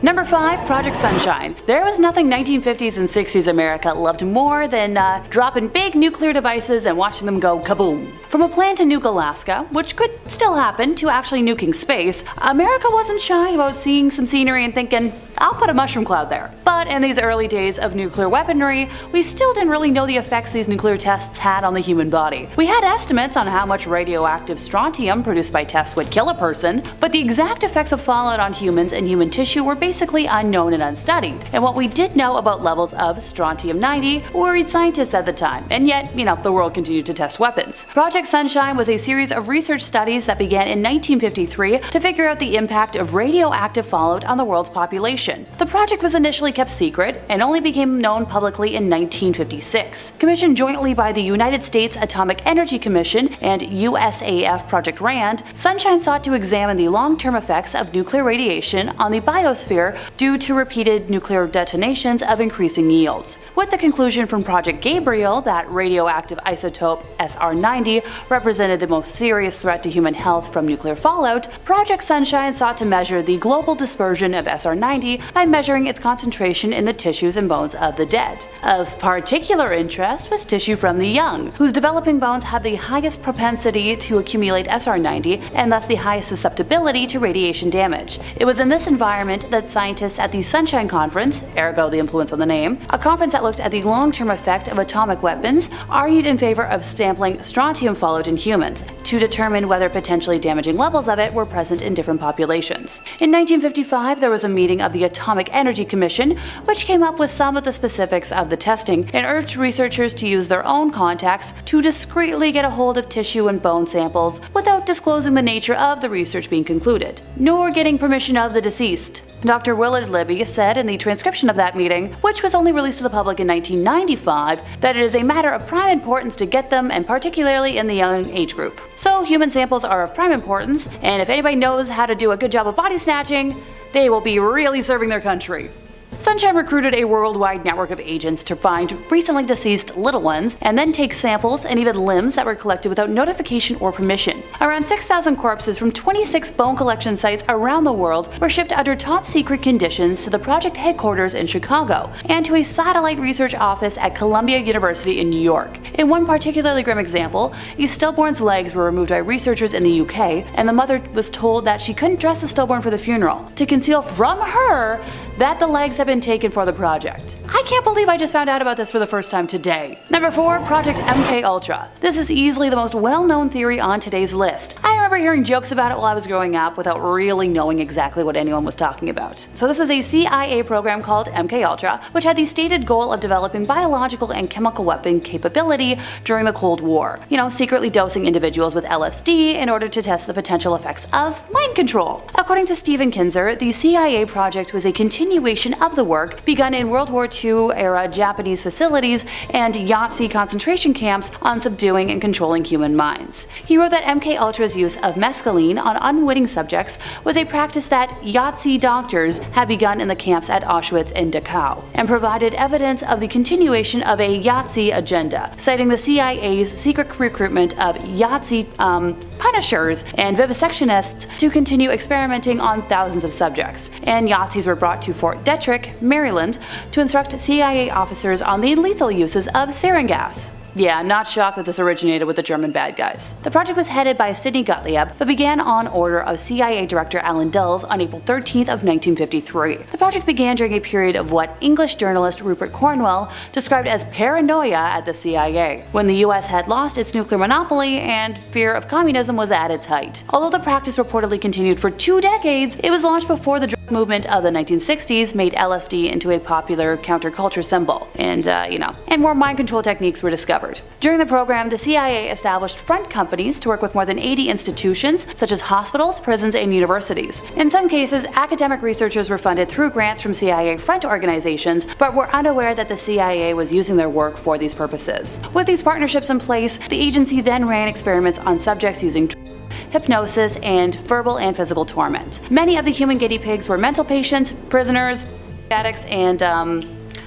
Number 5. Project Sunshine. There was nothing 1950s and 60s America loved more than dropping big nuclear devices and watching them go kaboom. From a plan to nuke Alaska, which could still happen, to actually nuking space, America wasn't shy about seeing some scenery and thinking, I'll put a mushroom cloud there. But in these early days of nuclear weaponry, we still didn't really know the effects these nuclear tests had on the human body. We had estimates on how much radioactive strontium produced by tests would kill a person, but the exact effects of fallout on humans and human tissue were basically unknown and unstudied. And what we did know about levels of strontium-90 worried scientists at the time, and yet, the world continued to test weapons. Project Sunshine was a series of research studies that began in 1953 to figure out the impact of radioactive fallout on the world's population. The project was initially kept secret and only became known publicly in 1956. Commissioned jointly by the United States Atomic Energy Commission and USAF Project RAND, Sunshine sought to examine the long-term effects of nuclear radiation on the biosphere due to repeated nuclear detonations of increasing yields. With the conclusion from Project Gabriel that radioactive isotope SR90 represented the most serious threat to human health from nuclear fallout, Project Sunshine sought to measure the global dispersion of SR90 by measuring its concentration in the tissues and bones of the dead. Of particular interest was tissue from the young, whose developing bones had the highest propensity to accumulate SR90 and thus the highest susceptibility to radiation damage. It was in this environment that scientists at the Sunshine Conference, ergo the influence on the name, a conference that looked at the long-term effect of atomic weapons, argued in favor of sampling strontium fallout in humans to determine whether potentially damaging levels of it were present in different populations. In 1955, there was a meeting of the Atomic Energy Commission, which came up with some of the specifics of the testing and urged researchers to use their own contacts to discreetly get a hold of tissue and bone samples without disclosing the nature of the research being concluded, nor getting permission of the deceased. Dr. Willard Libby said in the transcription of that meeting, which was only released to the public in 1995, that it is a matter of prime importance to get them, and particularly in the young age group. So human samples are of prime importance, and if anybody knows how to do a good job of body snatching, they will be really serving their country. Sunshine recruited a worldwide network of agents to find recently deceased little ones and then take samples and even limbs that were collected without notification or permission. Around 6,000 corpses from 26 bone collection sites around the world were shipped under top secret conditions to the project headquarters in Chicago and to a satellite research office at Columbia University in New York. In one particularly grim example, a stillborn's legs were removed by researchers in the UK, and the mother was told that she couldn't dress the stillborn for the funeral to conceal from her that the legs had been taken for the project. I can't believe I just found out about this for the first time today. Number 4. Project MKUltra. This is easily the most well-known theory on today's list. I remember hearing jokes about it while I was growing up without really knowing exactly what anyone was talking about. So this was a CIA program called MKUltra, which had the stated goal of developing biological and chemical weapon capability during the Cold War. Secretly dosing individuals with LSD in order to test the potential effects of mind control. According to Stephen Kinzer, the CIA project was a continuation of the work begun in World War II era Japanese facilities and Yahtzee concentration camps on subduing and controlling human minds. He wrote that MKUltra's use of mescaline on unwitting subjects was a practice that Yahtzee doctors had begun in the camps at Auschwitz and Dachau, and provided evidence of the continuation of a Yahtzee agenda, citing the CIA's secret recruitment of Yahtzee punishers and vivisectionists to continue experimenting on thousands of subjects. And Yahtzees were brought to Fort Detrick, Maryland, to instruct CIA officers on the lethal uses of sarin gas. Yeah, not shocked that this originated with the German bad guys. The project was headed by Sidney Gottlieb, but began on order of CIA Director Alan Dulles on April 13th of 1953. The project began during a period of what English journalist Rupert Cornwell described as paranoia at the CIA, when the US had lost its nuclear monopoly and fear of communism was at its height. Although the practice reportedly continued for 2 decades, it was launched before the drug movement of the 1960s made LSD into a popular counterculture symbol, and more mind control techniques were discovered. During the program, the CIA established front companies to work with more than 80 institutions, such as hospitals, prisons, and universities. In some cases, academic researchers were funded through grants from CIA front organizations, but were unaware that the CIA was using their work for these purposes. With these partnerships in place, the agency then ran experiments on subjects using hypnosis, and verbal and physical torment. Many of the human guinea pigs were mental patients, prisoners, addicts, and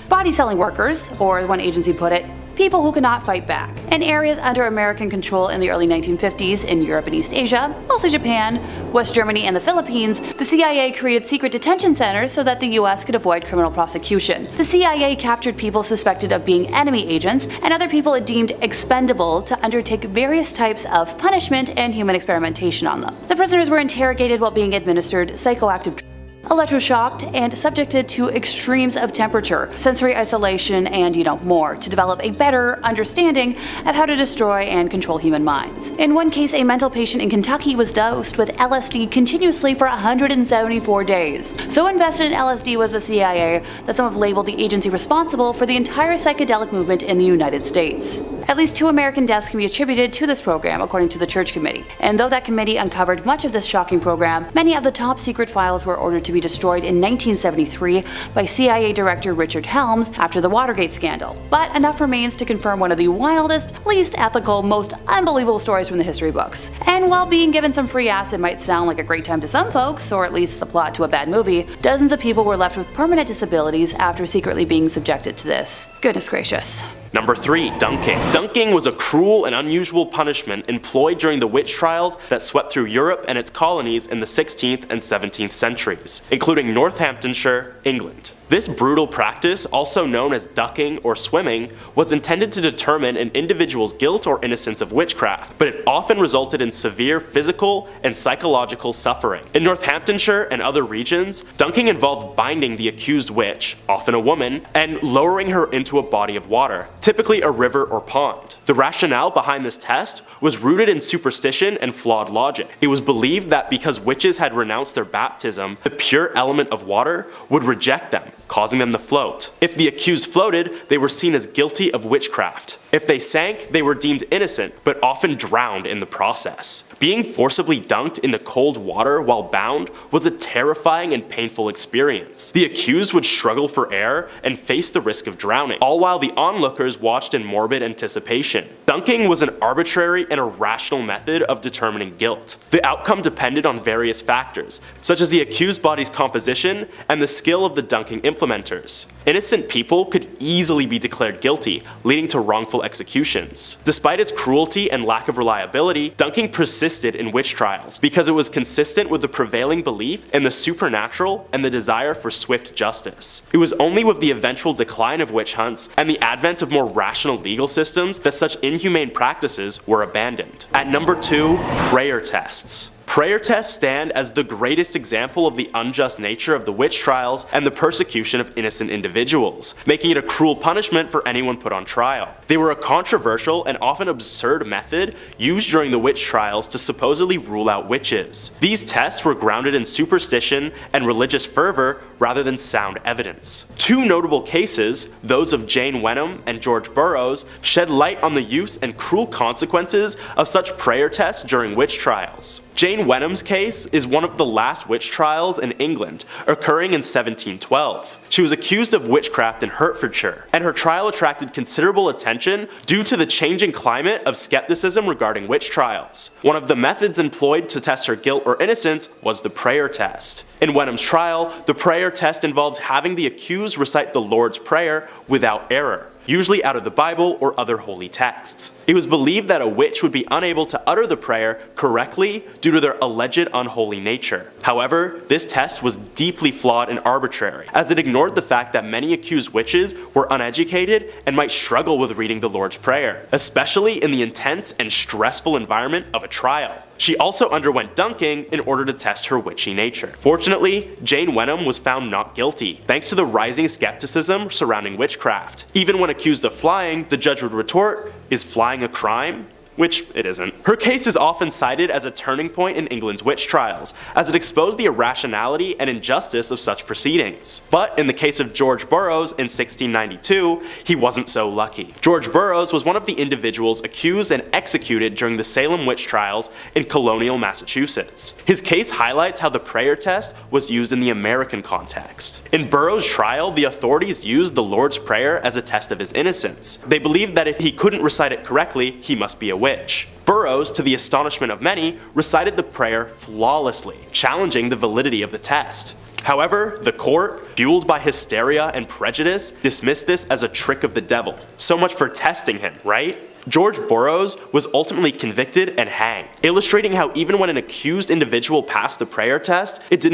body selling workers, or one agency put it, people who cannot fight back. In areas under American control in the early 1950s in Europe and East Asia, mostly Japan, West Germany, and the Philippines, the CIA created secret detention centers so that the US could avoid criminal prosecution. The CIA captured people suspected of being enemy agents and other people it deemed expendable to undertake various types of punishment and human experimentation on them. The prisoners were interrogated while being administered psychoactive drugs, electroshocked, and subjected to extremes of temperature, sensory isolation, and more to develop a better understanding of how to destroy and control human minds. In one case, a mental patient in Kentucky was dosed with LSD continuously for 174 days. So invested in LSD was the CIA that some have labeled the agency responsible for the entire psychedelic movement in the United States. At least 2 American deaths can be attributed to this program, according to the Church Committee. And though that committee uncovered much of this shocking program, many of the top secret files were ordered to be destroyed in 1973 by CIA Director Richard Helms after the Watergate scandal. But enough remains to confirm one of the wildest, least ethical, most unbelievable stories from the history books. And while being given some free acid might sound like a great time to some folks, or at least the plot to a bad movie, dozens of people were left with permanent disabilities after secretly being subjected to this. Goodness gracious. Number 3. Dunking. Dunking was a cruel and unusual punishment employed during the witch trials that swept through Europe and its colonies in the 16th and 17th centuries, including Northamptonshire, England. This brutal practice, also known as ducking or swimming, was intended to determine an individual's guilt or innocence of witchcraft, but it often resulted in severe physical and psychological suffering. In Northamptonshire and other regions, dunking involved binding the accused witch, often a woman, and lowering her into a body of water, typically a river or pond. The rationale behind this test was rooted in superstition and flawed logic. It was believed that because witches had renounced their baptism, the pure element of water would reject them, causing them to float. If the accused floated, they were seen as guilty of witchcraft. If they sank, they were deemed innocent, but often drowned in the process. Being forcibly dunked into cold water while bound was a terrifying and painful experience. The accused would struggle for air and face the risk of drowning, all while the onlookers watched in morbid anticipation. Dunking was an arbitrary and irrational method of determining guilt. The outcome depended on various factors, such as the accused body's composition and the skill of the dunking implementers. Innocent people could easily be declared guilty, leading to wrongful executions. Despite its cruelty and lack of reliability, dunking persisted in witch trials because it was consistent with the prevailing belief in the supernatural and the desire for swift justice. It was only with the eventual decline of witch hunts and the advent of more rational legal systems that such inhumane practices were abandoned. At number 2, prayer tests. Prayer tests stand as the greatest example of the unjust nature of the witch trials and the persecution of innocent individuals, making it a cruel punishment for anyone put on trial. They were a controversial and often absurd method used during the witch trials to supposedly rule out witches. These tests were grounded in superstition and religious fervor rather than sound evidence. 2 notable cases, those of Jane Wenham and George Burroughs, shed light on the use and cruel consequences of such prayer tests during witch trials. Jane Wenham's case is one of the last witch trials in England, occurring in 1712. She was accused of witchcraft in Hertfordshire, and her trial attracted considerable attention due to the changing climate of skepticism regarding witch trials. One of the methods employed to test her guilt or innocence was the prayer test. In Wenham's trial, the prayer test involved having the accused recite the Lord's Prayer without error, usually out of the Bible or other holy texts. It was believed that a witch would be unable to utter the prayer correctly due to their alleged unholy nature. However, this test was deeply flawed and arbitrary, as it ignored the fact that many accused witches were uneducated and might struggle with reading the Lord's Prayer, especially in the intense and stressful environment of a trial. She also underwent dunking in order to test her witchy nature. Fortunately, Jane Wenham was found not guilty, thanks to the rising skepticism surrounding witchcraft. Even when accused of flying, the judge would retort, "Is flying a crime?" Which it isn't. Her case is often cited as a turning point in England's witch trials, as it exposed the irrationality and injustice of such proceedings. But in the case of George Burroughs in 1692, he wasn't so lucky. George Burroughs was one of the individuals accused and executed during the Salem witch trials in colonial Massachusetts. His case highlights how the prayer test was used in the American context. In Burroughs' trial, the authorities used the Lord's Prayer as a test of his innocence. They believed that if he couldn't recite it correctly, he must be a witch. Burroughs, to the astonishment of many, recited the prayer flawlessly, challenging the validity of the test. However, the court, fueled by hysteria and prejudice, dismissed this as a trick of the devil. So much for testing him, right? George Burroughs was ultimately convicted and hanged, illustrating how even when an accused individual passed the prayer test, it did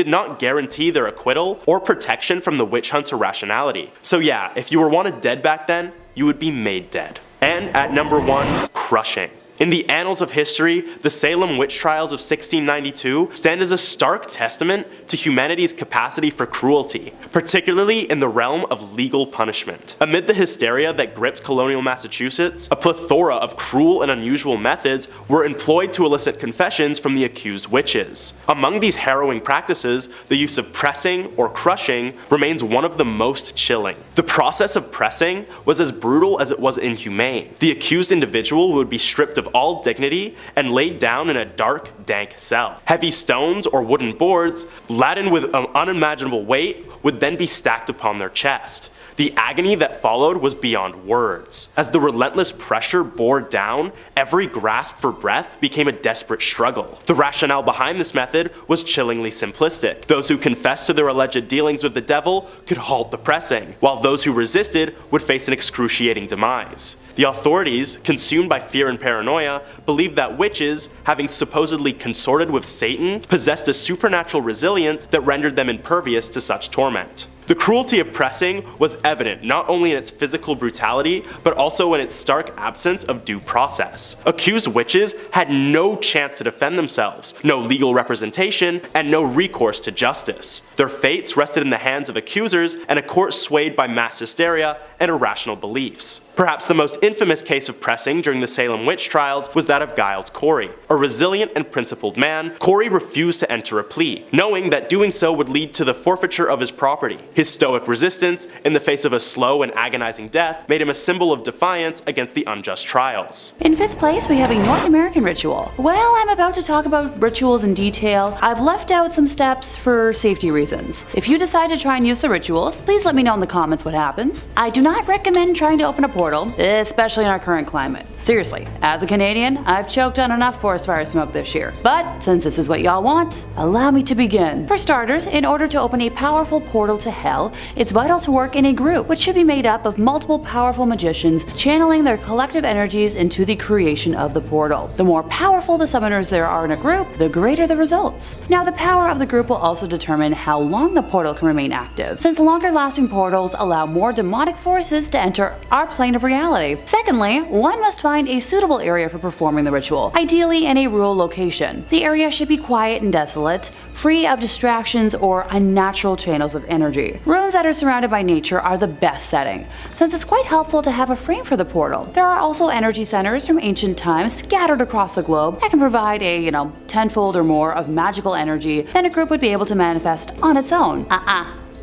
not guarantee their acquittal or protection from the witch hunt's irrationality. So yeah, if you were wanted dead back then, you would be made dead. And at number 1, crushing. In the annals of history, the Salem witch trials of 1692 stand as a stark testament to humanity's capacity for cruelty, particularly in the realm of legal punishment. Amid the hysteria that gripped colonial Massachusetts, a plethora of cruel and unusual methods were employed to elicit confessions from the accused witches. Among these harrowing practices, the use of pressing or crushing remains one of the most chilling. The process of pressing was as brutal as it was inhumane. The accused individual would be stripped of all dignity and laid down in a dark, dank cell. Heavy stones or wooden boards, laden with an unimaginable weight, would then be stacked upon their chest. The agony that followed was beyond words. As the relentless pressure bore down, every grasp for breath became a desperate struggle. The rationale behind this method was chillingly simplistic. Those who confessed to their alleged dealings with the devil could halt the pressing, while those who resisted would face an excruciating demise. The authorities, consumed by fear and paranoia, believed that witches, having supposedly consorted with Satan, possessed a supernatural resilience that rendered them impervious to such torment. The cruelty of pressing was evident not only in its physical brutality, but also in its stark absence of due process. Accused witches had no chance to defend themselves, no legal representation, and no recourse to justice. Their fates rested in the hands of accusers and a court swayed by mass hysteria and irrational beliefs. Perhaps the most infamous case of pressing during the Salem witch trials was that of Giles Corey. A resilient and principled man, Corey refused to enter a plea, knowing that doing so would lead to the forfeiture of his property. His stoic resistance, in the face of a slow and agonizing death, made him a symbol of defiance against the unjust trials. In 5th place, we have a North American ritual. While I'm about to talk about rituals in detail, I've left out some steps for safety reasons. If you decide to try and use the rituals, please let me know in the comments what happens. I do not recommend trying to open a portal, especially in our current climate. Seriously, as a Canadian, I've choked on enough forest fire smoke this year. But since this is what y'all want, allow me to begin. For starters, in order to open a powerful portal to hell, it's vital to work in a group, which should be made up of multiple powerful magicians channeling their collective energies into the creation of the portal. The more powerful the summoners there are in a group, the greater the results. Now, the power of the group will also determine how long the portal can remain active, since longer lasting portals allow more demonic forces to enter our plane of reality. Secondly, one must find a suitable area for performing the ritual, ideally in a rural location. The area should be quiet and desolate, free of distractions or unnatural channels of energy. Rooms that are surrounded by nature are the best setting, since it's quite helpful to have a frame for the portal. There are also energy centers from ancient times scattered across the globe that can provide a, tenfold or more of magical energy than a group would be able to manifest on its own.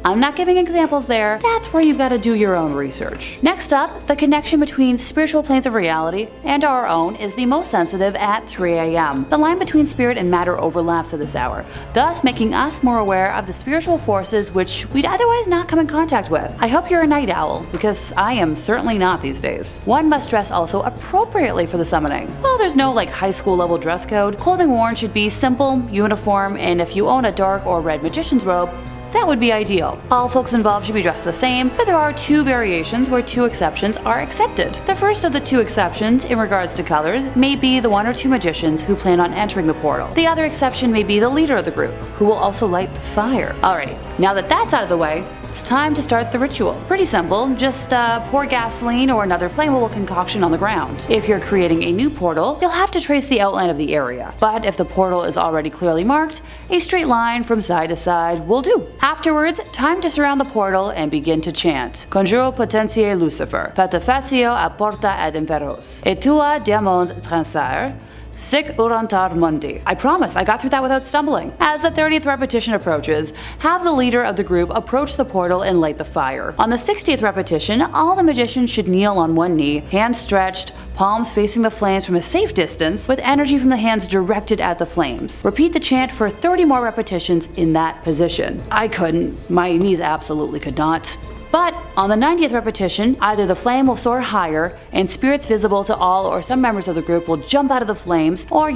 I'm not giving examples there, that's where you've got to do your own research. Next up, the connection between spiritual planes of reality and our own is the most sensitive at 3 a.m. The line between spirit and matter overlaps at this hour, thus making us more aware of the spiritual forces which we'd otherwise not come in contact with. I hope you're a night owl, because I am certainly not these days. One must dress also appropriately for the summoning. While there's no high school level dress code, clothing worn should be simple, uniform, and if you own a dark or red magician's robe, that would be ideal. All folks involved should be dressed the same, but there are 2 variations where 2 exceptions are accepted. The first of the 2 exceptions in regards to colors may be the 1 or 2 magicians who plan on entering the portal. The other exception may be the leader of the group, who will also light the fire. Alright, now that that's out of the way, it's time to start the ritual. Pretty simple, just pour gasoline or another flammable concoction on the ground. If you're creating a new portal, you'll have to trace the outline of the area, but if the portal is already clearly marked, a straight line from side to side will do. Afterwards, time to surround the portal and begin to chant. Conjuro potentiae Lucifer, patefacio a porta ad inferos, et tua diamond transire, sic urantar mundi. I promise, I got through that without stumbling. As the 30th repetition approaches, have the leader of the group approach the portal and light the fire. On the 60th repetition, all the magicians should kneel on one knee, hands stretched, palms facing the flames from a safe distance, with energy from the hands directed at the flames. Repeat the chant for 30 more repetitions in that position. I couldn't. My knees absolutely could not. But on the 90th repetition, either the flame will soar higher and spirits visible to all or some members of the group will jump out of the flames, or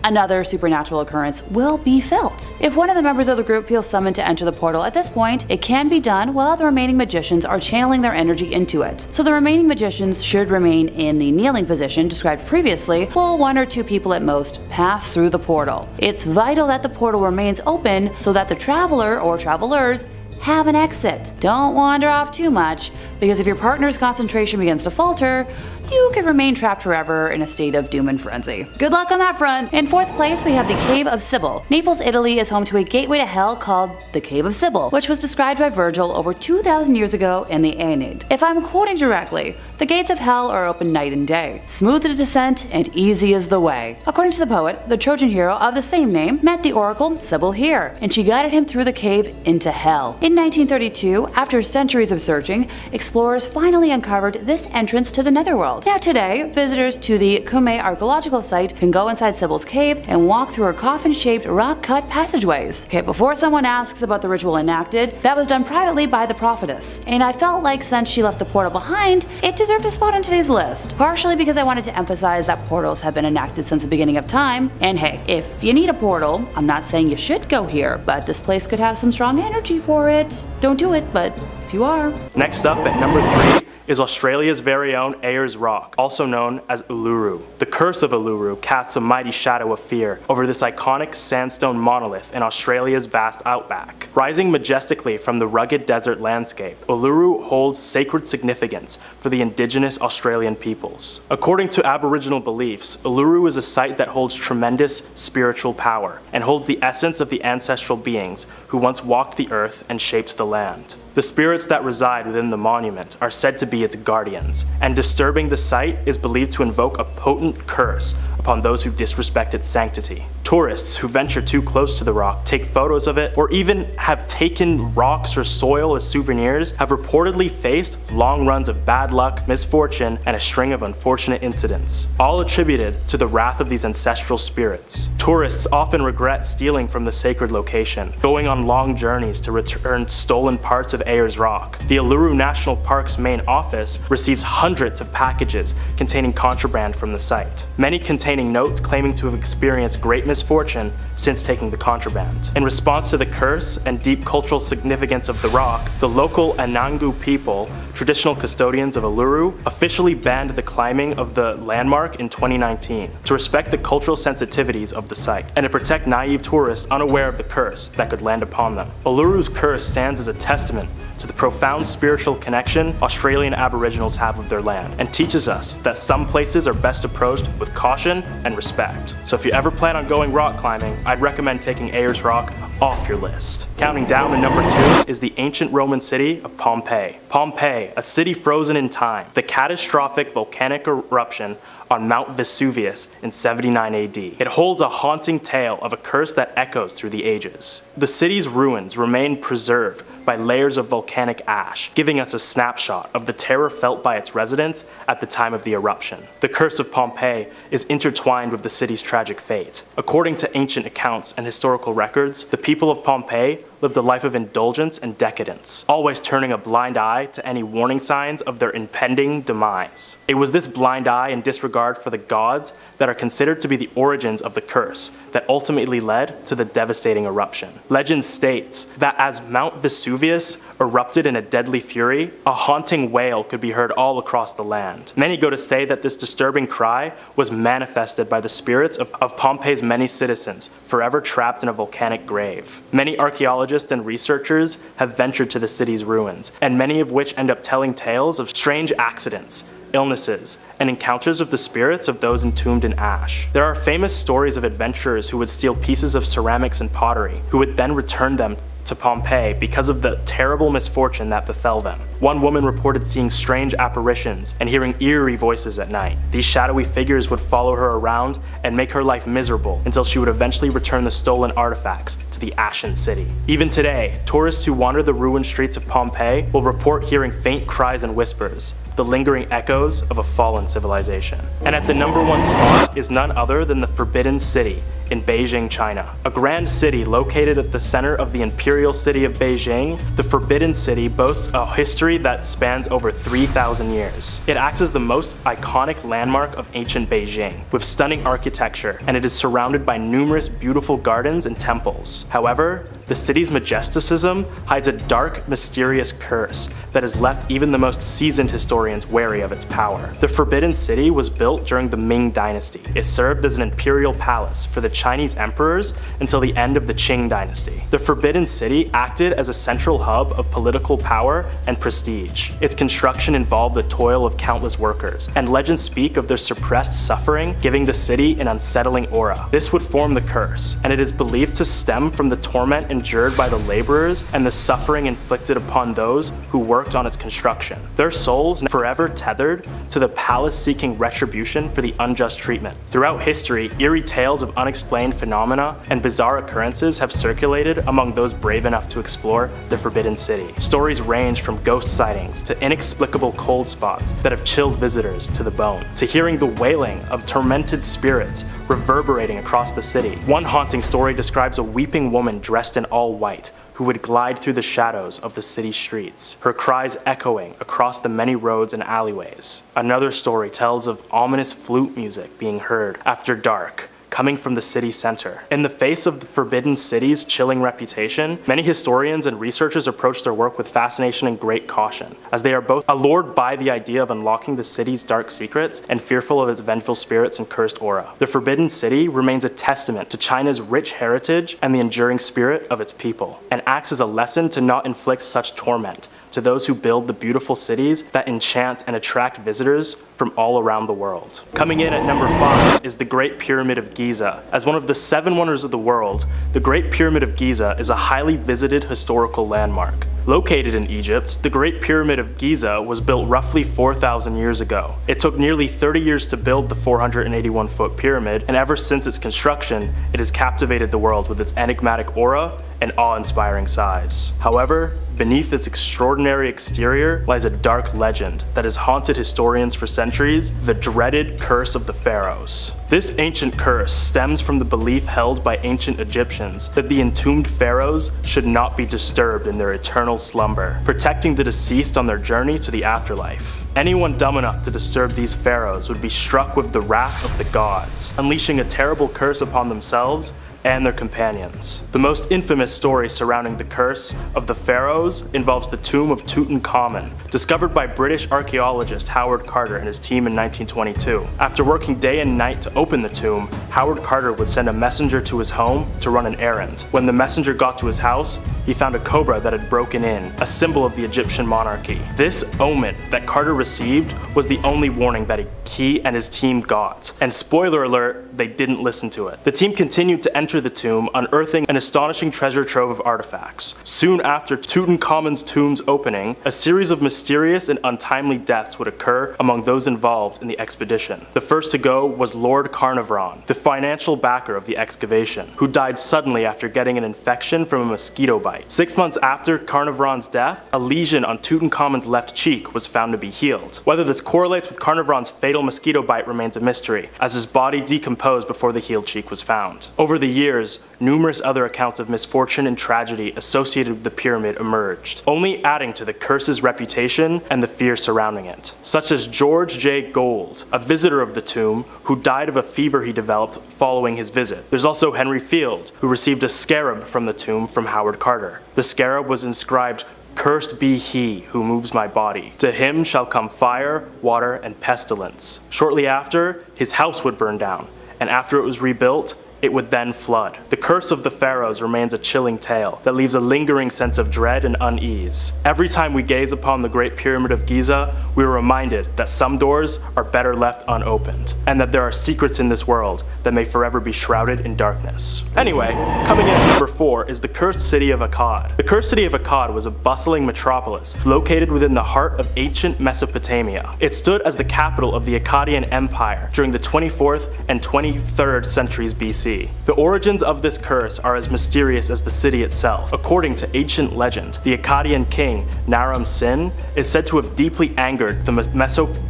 another supernatural occurrence will be felt. If one of the members of the group feels summoned to enter the portal at this point, it can be done while the remaining magicians are channeling their energy into it. So the remaining magicians should remain in the kneeling position described previously, while 1 or 2 people at most pass through the portal. It's vital that the portal remains open so that the traveler or travelers have an exit. Don't wander off too much, because if your partner's concentration begins to falter, you could remain trapped forever in a state of doom and frenzy. Good luck on that front! In 4th place, we have the Cave of Cibil. Naples, Italy is home to a gateway to hell called the Cave of Cibil, which was described by Virgil over 2,000 years ago in the Aeneid. If I'm quoting directly, the gates of hell are open night and day. Smooth the descent and easy is the way. According to the poet, the Trojan hero of the same name met the oracle Cibil here, and she guided him through the cave into hell. In 1932, after centuries of searching, explorers finally uncovered this entrance to the netherworld. Now today, visitors to the Cumae archaeological site can go inside Cibil's cave and walk through her coffin-shaped rock-cut passageways. Okay, before someone asks about the ritual enacted, that was done privately by the prophetess, and I felt like since she left the portal behind, it deserved a spot on today's list. Partially because I wanted to emphasize that portals have been enacted since the beginning of time, and hey, if you need a portal, I'm not saying you should go here, but this place could have some strong energy for it. Don't do it, but if you are. Next up at number 3 is Australia's very own Ayers Rock, also known as Uluru. The curse of Uluru casts a mighty shadow of fear over this iconic sandstone monolith in Australia's vast outback. Rising majestically from the rugged desert landscape, Uluru holds sacred significance for the indigenous Australian peoples. According to Aboriginal beliefs, Uluru is a site that holds tremendous spiritual power and holds the essence of the ancestral beings who once walked the earth and shaped the land. The spirits that reside within the monument are said to be its guardians, and disturbing the site is believed to invoke a potent curse upon those who disrespect its sanctity. Tourists who venture too close to the rock, take photos of it, or even have taken rocks or soil as souvenirs have reportedly faced long runs of bad luck, misfortune, and a string of unfortunate incidents, all attributed to the wrath of these ancestral spirits. Tourists often regret stealing from the sacred location, going on long journeys to return stolen parts of Ayers Rock. The Uluru National Park's main office receives hundreds of packages containing contraband from the site, many containing notes claiming to have experienced great misfortune since taking the contraband. In response to the curse and deep cultural significance of the rock, the local Anangu people, traditional custodians of Uluru, officially banned the climbing of the landmark in 2019 to respect the cultural sensitivities of the site and to protect naive tourists unaware of the curse that could land upon them. Uluru's curse stands as a testament to the profound spiritual connection Australian Aboriginals have with their land, and teaches us that some places are best approached with caution and respect. So if you ever plan on going rock climbing, I'd recommend taking Ayers Rock off your list. Counting down to number 2 is the ancient Roman city of Pompei. Pompei, a city frozen in time, the catastrophic volcanic eruption on Mount Vesuvius in 79 AD. It holds a haunting tale of a curse that echoes through the ages. The city's ruins remain preserved by layers of volcanic ash, giving us a snapshot of the terror felt by its residents at the time of the eruption. The curse of Pompeii is intertwined with the city's tragic fate. According to ancient accounts and historical records, the people of Pompeii lived a life of indulgence and decadence, always turning a blind eye to any warning signs of their impending demise. It was this blind eye and disregard for the gods that are considered to be the origins of the curse that ultimately led to the devastating eruption. Legend states that as Mount Vesuvius erupted in a deadly fury, a haunting wail could be heard all across the land. Many go to say that this disturbing cry was manifested by the spirits of Pompeii's many citizens, forever trapped in a volcanic grave. Many archaeologists and researchers have ventured to the city's ruins, and many of which end up telling tales of strange accidents, illnesses, and encounters with the spirits of those entombed in ash. There are famous stories of adventurers who would steal pieces of ceramics and pottery, who would then return them to Pompeii because of the terrible misfortune that befell them. One woman reported seeing strange apparitions and hearing eerie voices at night. These shadowy figures would follow her around and make her life miserable until she would eventually return the stolen artifacts to the ashen city. Even today, tourists who wander the ruined streets of Pompeii will report hearing faint cries and whispers, the lingering echoes of a fallen civilization. And at the number 1 spot is none other than the Forbidden City in Beijing, China. A grand city located at the center of the imperial city of Beijing, the Forbidden City boasts a history that spans over 3,000 years. It acts as the most iconic landmark of ancient Beijing, with stunning architecture, and it is surrounded by numerous beautiful gardens and temples. However, the city's majesticism hides a dark, mysterious curse that has left even the most seasoned historians wary of its power. The Forbidden City was built during the Ming Dynasty. It served as an imperial palace for the Chinese emperors until the end of the Qing Dynasty. The Forbidden City acted as a central hub of political power and prestige. Its construction involved the toil of countless workers, and legends speak of their suppressed suffering giving the city an unsettling aura. This would form the curse, and it is believed to stem from the torment endured by the laborers and the suffering inflicted upon those who worked on its construction. Their souls forever tethered to the palace seeking retribution for the unjust treatment. Throughout history, eerie tales of unexplained phenomena and bizarre occurrences have circulated among those brave enough to explore the Forbidden City. Stories range from ghost sightings to inexplicable cold spots that have chilled visitors to the bone, to hearing the wailing of tormented spirits reverberating across the city. One haunting story describes a weeping woman dressed in all white who would glide through the shadows of the city streets, her cries echoing across the many roads and alleyways. Another story tells of ominous flute music being heard after dark, coming from the city center. In the face of the Forbidden City's chilling reputation, many historians and researchers approach their work with fascination and great caution, as they are both allured by the idea of unlocking the city's dark secrets and fearful of its vengeful spirits and cursed aura. The Forbidden City remains a testament to China's rich heritage and the enduring spirit of its people, and acts as a lesson to not inflict such torment to those who build the beautiful cities that enchant and attract visitors from all around the world. Coming in at number 5 is the Great Pyramid of Giza. As one of the 7 wonders of the world, the Great Pyramid of Giza is a highly visited historical landmark. Located in Egypt, the Great Pyramid of Giza was built roughly 4,000 years ago. It took nearly 30 years to build the 481-foot pyramid, and ever since its construction, it has captivated the world with its enigmatic aura and awe-inspiring size. However, beneath its extraordinary exterior lies a dark legend that has haunted historians for centuries, the dreaded Curse of the Pharaohs. This ancient curse stems from the belief held by ancient Egyptians that the entombed pharaohs should not be disturbed in their eternal slumber, protecting the deceased on their journey to the afterlife. Anyone dumb enough to disturb these pharaohs would be struck with the wrath of the gods, unleashing a terrible curse upon themselves and their companions. The most infamous story surrounding the curse of the pharaohs involves the tomb of Tutankhamun, discovered by British archaeologist Howard Carter and his team in 1922. After working day and night to open the tomb, Howard Carter would send a messenger to his home to run an errand. When the messenger got to his house, he found a cobra that had broken in, a symbol of the Egyptian monarchy. This omen that Carter received was the only warning that he and his team got. And spoiler alert, they didn't listen to it. The team continued to enter the tomb, unearthing an astonishing treasure trove of artifacts. Soon after Tutankhamun's tomb's opening, a series of mysterious and untimely deaths would occur among those involved in the expedition. The first to go was Lord Carnarvon, the financial backer of the excavation, who died suddenly after getting an infection from a mosquito bite. 6 months after Carnarvon's death, a lesion on Tutankhamun's left cheek was found to be healed. Whether this correlates with Carnarvon's fatal mosquito bite remains a mystery, as his body decomposed before the healed cheek was found. Over the years, numerous other accounts of misfortune and tragedy associated with the pyramid emerged, only adding to the curse's reputation and the fear surrounding it, such as George J. Gold, a visitor of the tomb who died of a fever he developed following his visit. There's also Henry Field, who received a scarab from the tomb from Howard Carter. The scarab was inscribed, "Cursed be he who moves my body. To him shall come fire, water, and pestilence." Shortly after, his house would burn down, and after it was rebuilt, it would then flood. The curse of the pharaohs remains a chilling tale that leaves a lingering sense of dread and unease. Every time we gaze upon the Great Pyramid of Giza, we are reminded that some doors are better left unopened, and that there are secrets in this world that may forever be shrouded in darkness. Anyway, coming in at number 4 is the Cursed City of Akkad. The Cursed City of Akkad was a bustling metropolis located within the heart of ancient Mesopotamia. It stood as the capital of the Akkadian Empire during the 24th and 23rd centuries BC. BC. The origins of this curse are as mysterious as the city itself. According to ancient legend, the Akkadian king Naram Sin is said to have deeply angered the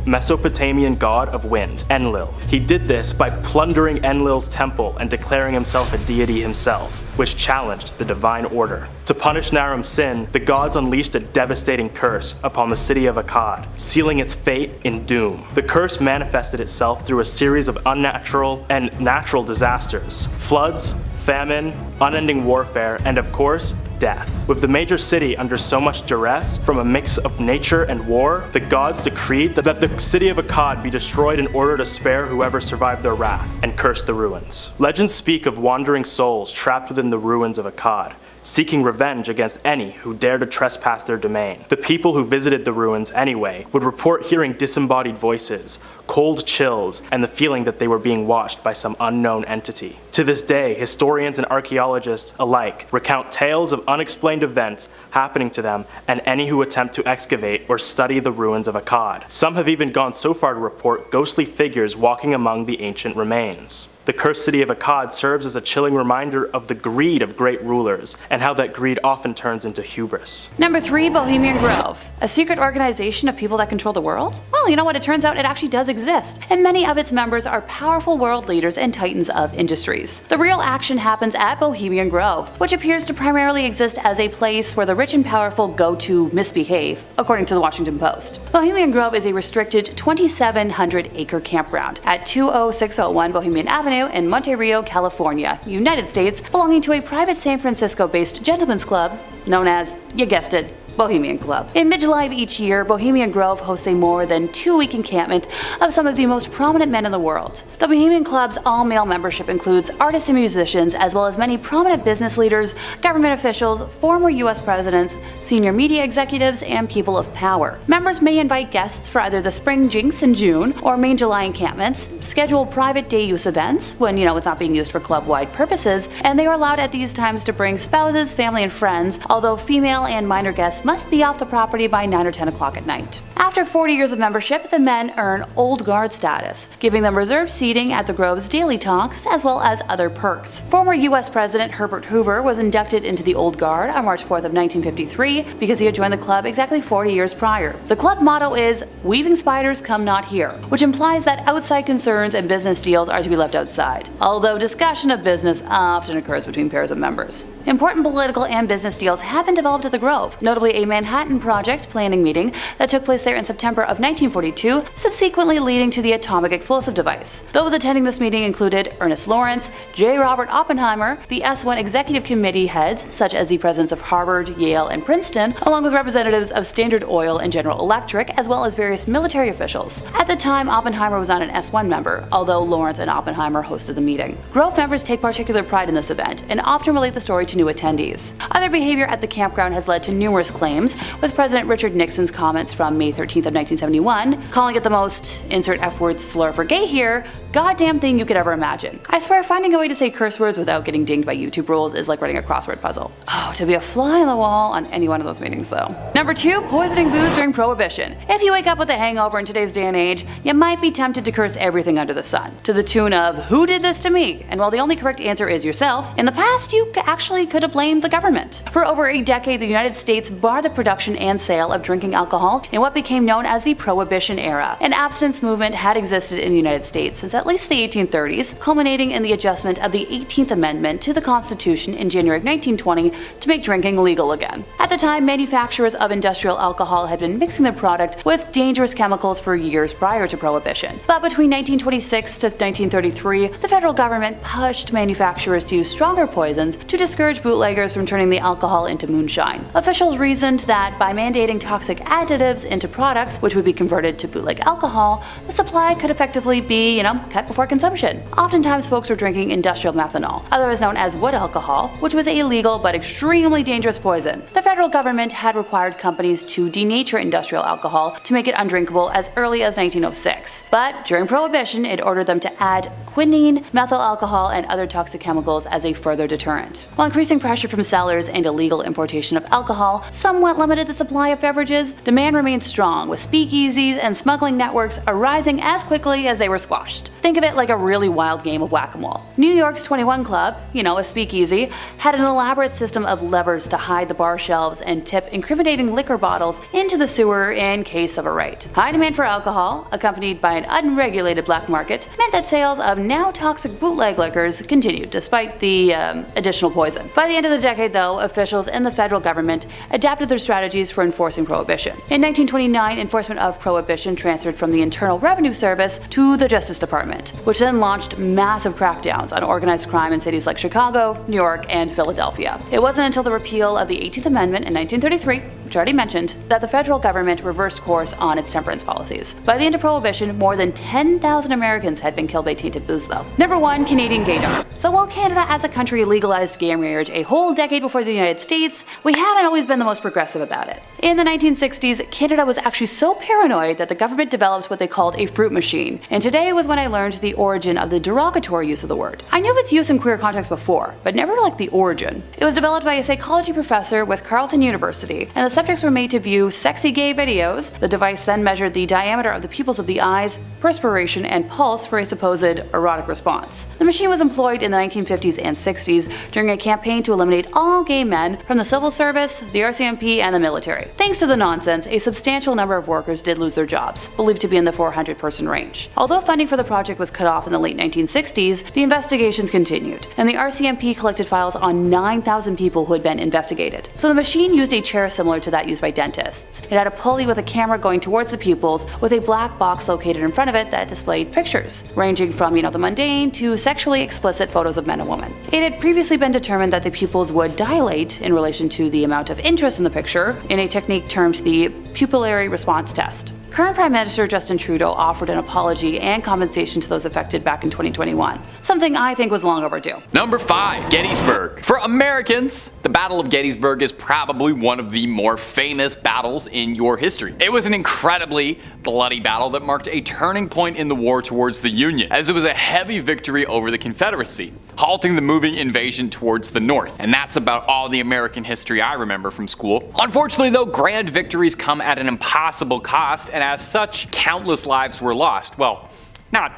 Mesopotamian god of wind, Enlil. He did this by plundering Enlil's temple and declaring himself a deity himself, which challenged the divine order. To punish Naram Sin, the gods unleashed a devastating curse upon the city of Aad, sealing its fate in doom. The curse manifested itself through a series of unnatural and natural disasters: floods, famine, unending warfare, and of course, death. With the major city under so much duress from a mix of nature and war, the gods decreed that the city of Akkad be destroyed in order to spare whoever survived their wrath, and curse the ruins. Legends speak of wandering souls trapped within the ruins of Akkad, seeking revenge against any who dared to trespass their domain. The people who visited the ruins anyway would report hearing disembodied voices, cold chills, and the feeling that they were being watched by some unknown entity. To this day, historians and archaeologists alike recount tales of unexplained events happening to them and any who attempt to excavate or study the ruins of Akkad. Some have even gone so far to report ghostly figures walking among the ancient remains. The cursed city of Akkad serves as a chilling reminder of the greed of great rulers and how that greed often turns into hubris. Number 3, Bohemian Grove. A secret organization of people that control the world? Well, you know what? It turns out it actually does exist, and many of its members are powerful world leaders and titans of industries. The real action happens at Bohemian Grove, which appears to primarily exist as a place where the rich and powerful go to misbehave, according to the Washington Post. Bohemian Grove is a restricted 2,700-acre campground at 20601 Bohemian Avenue in Monte Rio, California, United States, belonging to a private San Francisco-based gentlemen's club known as, you guessed it, Bohemian Club. In mid-July of each year, Bohemian Grove hosts a more than 2-week encampment of some of the most prominent men in the world. The Bohemian Club's all-male membership includes artists and musicians, as well as many prominent business leaders, government officials, former US presidents, senior media executives, and people of power. Members may invite guests for either the Spring Jinx in June or main July encampments, schedule private day use events when, it's not being used for club-wide purposes, and they are allowed at these times to bring spouses, family, and friends, although female and minor guests must be off the property by 9 or 10 o'clock at night. After 40 years of membership, the men earn Old Guard status, giving them reserved seating at the Grove's daily talks, as well as other perks. Former US President Herbert Hoover was inducted into the Old Guard on March 4th of 1953 because he had joined the club exactly 40 years prior. The club motto is, "Weaving spiders come not here," which implies that outside concerns and business deals are to be left outside, although discussion of business often occurs between pairs of members. Important political and business deals have been developed at the Grove, notably a Manhattan Project planning meeting that took place there in September of 1942, subsequently leading to the atomic explosive device. Those attending this meeting included Ernest Lawrence, J. Robert Oppenheimer, the S1 executive committee heads such as the presidents of Harvard, Yale, and Princeton, along with representatives of Standard Oil and General Electric, as well as various military officials. At the time, Oppenheimer was not an S1 member, although Lawrence and Oppenheimer hosted the meeting. Grove members take particular pride in this event and often relate the story to new attendees. Other behavior at the campground has led to numerous claims, with President Richard Nixon's comments from May 13th of 1971, calling it the most, insert F-word slur for gay here, goddamn thing you could ever imagine. I swear finding a way to say curse words without getting dinged by YouTube rules is like writing a crossword puzzle. Oh, to be a fly on the wall on any one of those meetings though. Number 2, poisoning booze during Prohibition. If you wake up with a hangover in today's day and age, you might be tempted to curse everything under the sun, to the tune of, who did this to me? And while the only correct answer is yourself, in the past you actually could have blamed the government. For over a decade, the United States barred the production and sale of drinking alcohol in what became known as the Prohibition era. An abstinence movement had existed in the United States since at least the 1830s, culminating in the adjustment of the 18th Amendment to the Constitution in January of 1920 to make drinking legal again. At the time, manufacturers of industrial alcohol had been mixing their product with dangerous chemicals for years prior to Prohibition. But between 1926 to 1933, the federal government pushed manufacturers to use stronger poisons to discourage bootleggers from turning the alcohol into moonshine. Officials reasoned that by mandating toxic additives into products which would be converted to bootleg alcohol, the supply could effectively be, cut before consumption. Oftentimes folks were drinking industrial methanol, otherwise known as wood alcohol, which was a illegal but extremely dangerous poison. The federal government had required companies to denature industrial alcohol to make it undrinkable as early as 1906. But during Prohibition, it ordered them to add quinine, methyl alcohol, and other toxic chemicals as a further deterrent. While increasing pressure from sellers and illegal importation of alcohol, some somewhat limited the supply of beverages, demand remained strong, with speakeasies and smuggling networks arising as quickly as they were squashed. Think of it like a really wild game of whack-a-mole. New York's 21 Club, a speakeasy, had an elaborate system of levers to hide the bar shelves and tip incriminating liquor bottles into the sewer in case of a raid. High demand for alcohol, accompanied by an unregulated black market, meant that sales of now toxic bootleg liquors continued despite the additional poison. By the end of the decade, though, officials in the federal government adapted their strategies for enforcing prohibition. In 1929, enforcement of prohibition transferred from the Internal Revenue Service to the Justice Department, which then launched massive crackdowns on organized crime in cities like Chicago, New York, and Philadelphia. It wasn't until the repeal of the 18th Amendment in 1933, which I already mentioned, that the federal government reversed course on its temperance policies. By the end of Prohibition, more than 10,000 Americans had been killed by tainted booze, though. Number 1. Canadian Gayar. So while Canada as a country legalized gay marriage a whole decade before the United States, we haven't always been the most progressive about it. In the 1960s, Canada was actually so paranoid that the government developed what they called a fruit machine, and today was when I learned the origin of the derogatory use of the word. I knew of its use in queer contexts before, but never like the origin. It was developed by a psychology professor with Carleton University, and the subjects were made to view sexy gay videos. The device then measured the diameter of the pupils of the eyes, perspiration, and pulse for a supposed erotic response. The machine was employed in the 1950s and 60s during a campaign to eliminate all gay men from the civil service, the RCMP, and the military. Thanks to the nonsense, a substantial number of workers did lose their jobs, believed to be in the 400-person range. Although funding for the project was cut off in the late 1960s, the investigations continued, and the RCMP collected files on 9,000 people who had been investigated. So the machine used a chair similar to that used by dentists. It had a pulley with a camera going towards the pupils, with a black box located in front of it that displayed pictures, ranging from, the mundane to sexually explicit photos of men and women. It had previously been determined that the pupils would dilate in relation to the amount of interest in the picture, in a technique termed the pupillary response test. Current Prime Minister Justin Trudeau offered an apology and compensation to those affected back in 2021, something I think was long overdue. Number 5. Gettysburg. For Americans, the Battle of Gettysburg is probably one of the more famous battles in your history. It was an incredibly bloody battle that marked a turning point in the war towards the Union, as it was a heavy victory over the Confederacy, halting the moving invasion towards the north. And that's about all the American history I remember from school. Unfortunately though, grand victories come at an impossible cost, and as such, countless lives were lost. Well, not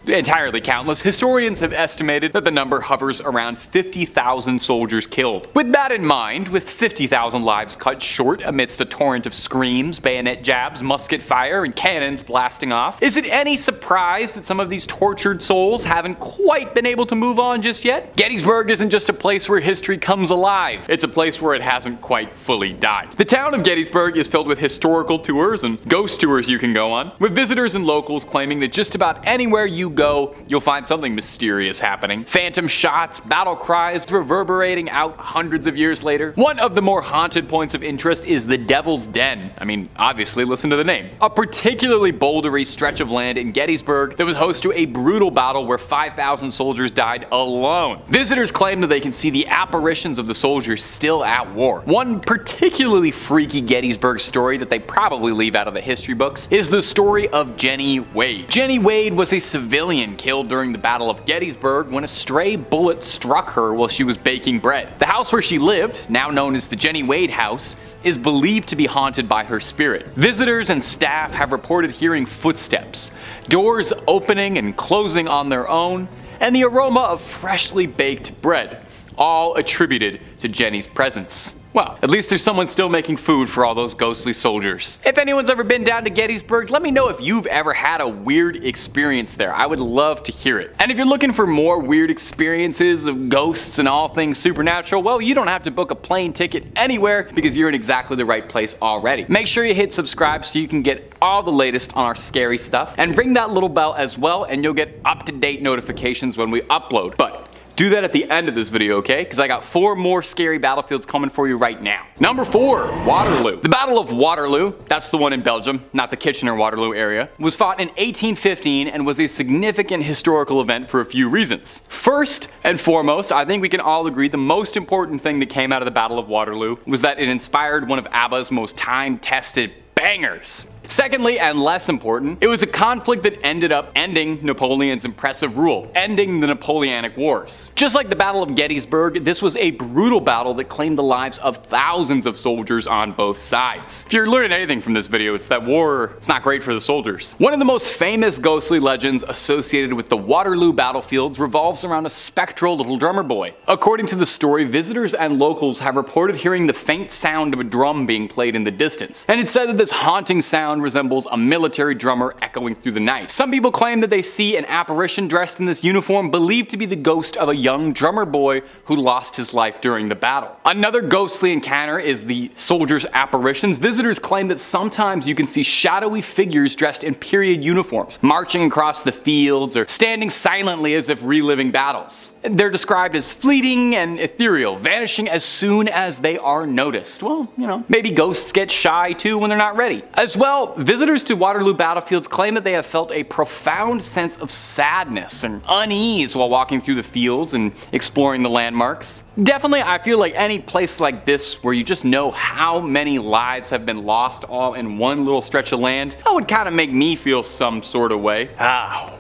entirely countless. Historians have estimated that the number hovers around 50,000 soldiers killed. With that in mind, with 50,000 lives cut short amidst a torrent of screams, bayonet jabs, musket fire, and cannons blasting off, is it any surprise that some of these tortured souls haven't quite been able to move on just yet? Gettysburg isn't just a place where history comes alive, it's a place where it hasn't quite fully died. The town of Gettysburg is filled with historical tours and ghost tours you can go on, with visitors and locals claiming that just about anywhere you go, you'll find something mysterious happening. Phantom shots, battle cries reverberating out hundreds of years later. One of the more haunted points of interest is the Devil's Den. I mean, obviously, listen to the name. A particularly bouldery stretch of land in Gettysburg that was host to a brutal battle where 5,000 soldiers died alone. Visitors claim that they can see the apparitions of the soldiers still at war. One particularly freaky Gettysburg story that they probably leave out of the history books is the story of Jenny Wade. Jenny Wade was a civilian killed during the Battle of Gettysburg when a stray bullet struck her while she was baking bread. The house where she lived, now known as the Jenny Wade House, is believed to be haunted by her spirit. Visitors and staff have reported hearing footsteps, doors opening and closing on their own, and the aroma of freshly baked bread, all attributed to Jenny's presence. Well, at least there's someone still making food for all those ghostly soldiers. If anyone's ever been down to Gettysburg, let me know if you've ever had a weird experience there. I would love to hear it. And if you're looking for more weird experiences of ghosts and all things supernatural, well, you don't have to book a plane ticket anywhere because you're in exactly the right place already. Make sure you hit subscribe so you can get all the latest on our scary stuff, and ring that little bell as well, and you'll get up-to-date notifications when we upload. But do that at the end of this video, okay? Because I got 4 more scary battlefields coming for you right now. Number 4, Waterloo. The Battle of Waterloo, that's the one in Belgium, not the Kitchener-Waterloo area, was fought in 1815 and was a significant historical event for a few reasons. First and foremost, I think we can all agree the most important thing that came out of the Battle of Waterloo was that it inspired one of ABBA's most time-tested bangers. Secondly, and less important, it was a conflict that ended up ending Napoleon's impressive rule, ending the Napoleonic Wars. Just like the Battle of Gettysburg, this was a brutal battle that claimed the lives of thousands of soldiers on both sides. If you're learning anything from this video, it's that war is not great for the soldiers. One of the most famous ghostly legends associated with the Waterloo battlefields revolves around a spectral little drummer boy. According to the story, visitors and locals have reported hearing the faint sound of a drum being played in the distance, and it's said that this haunting sound resembles a military drummer echoing through the night. Some people claim that they see an apparition dressed in this uniform believed to be the ghost of a young drummer boy who lost his life during the battle. Another ghostly encounter is the soldiers' apparitions. Visitors claim that sometimes you can see shadowy figures dressed in period uniforms, marching across the fields or standing silently as if reliving battles. They're described as fleeting and ethereal, vanishing as soon as they are noticed. Well, maybe ghosts get shy too when they're not ready. As well, visitors to Waterloo battlefields claim that they have felt a profound sense of sadness and unease while walking through the fields and exploring the landmarks. Definitely, I feel like any place like this where you just know how many lives have been lost all in one little stretch of land, that would kind of make me feel some sort of way.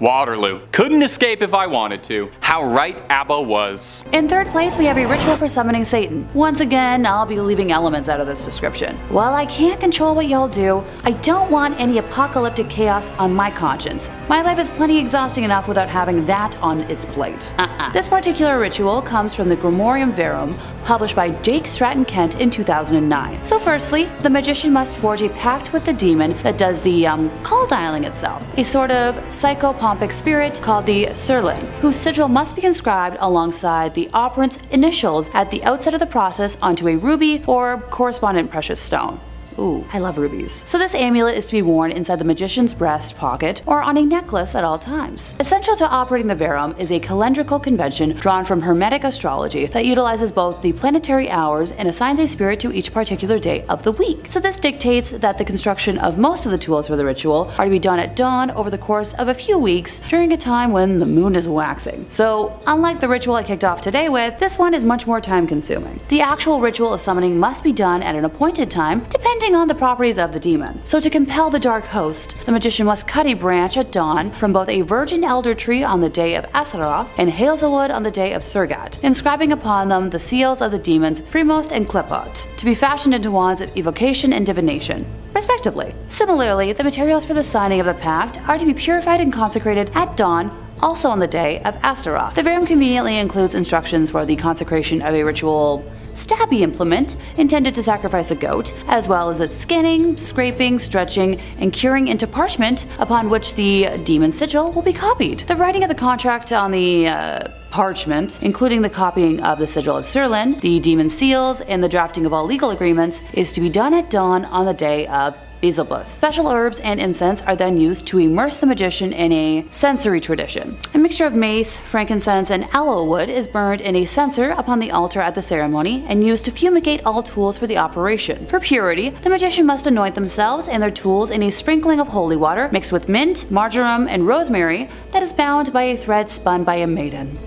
Waterloo. Couldn't escape if I wanted to. How right Abba was. In third place, we have a ritual for summoning Satan. Once again, I'll be leaving elements out of this description. While I can't control what y'all do, I don't want any apocalyptic chaos on my conscience. My life is plenty exhausting enough without having that on its plate. This particular ritual comes from the Grimorium Verum, published by Jake Stratton Kent in 2009. So firstly, the magician must forge a pact with the demon that does the call dialing itself, a sort of psychopompic spirit called the Surling, whose sigil must be inscribed alongside the operant's initials at the outset of the process onto a ruby or correspondent precious stone. Ooh, I love rubies. So this amulet is to be worn inside the magician's breast pocket or on a necklace at all times. Essential to operating the Verum is a calendrical convention drawn from Hermetic astrology that utilizes both the planetary hours and assigns a spirit to each particular day of the week. So this dictates that the construction of most of the tools for the ritual are to be done at dawn over the course of a few weeks during a time when the moon is waxing. So unlike the ritual I kicked off today with, this one is much more time consuming. The actual ritual of summoning must be done at an appointed time, depending on the properties of the demon. So to compel the dark host, the magician must cut a branch at dawn from both a virgin elder tree on the day of Asaroth and hazelwood on the day of Surgat, inscribing upon them the seals of the demons Fremost and Klepot, to be fashioned into wands of evocation and divination, respectively. Similarly, the materials for the signing of the pact are to be purified and consecrated at dawn, also on the day of Astaroth. The Verum conveniently includes instructions for the consecration of a ritual stabby implement intended to sacrifice a goat, as well as its scanning, scraping, stretching, and curing into parchment upon which the demon sigil will be copied. The writing of the contract on the parchment, including the copying of the sigil of Surlin, the demon seals, and the drafting of all legal agreements, is to be done at dawn on the day of Beelzebub. Special herbs and incense are then used to immerse the magician in a sensory tradition. A mixture of mace, frankincense, and aloe wood is burned in a censer upon the altar at the ceremony and used to fumigate all tools for the operation. For purity, the magician must anoint themselves and their tools in a sprinkling of holy water mixed with mint, marjoram, and rosemary that is bound by a thread spun by a maiden.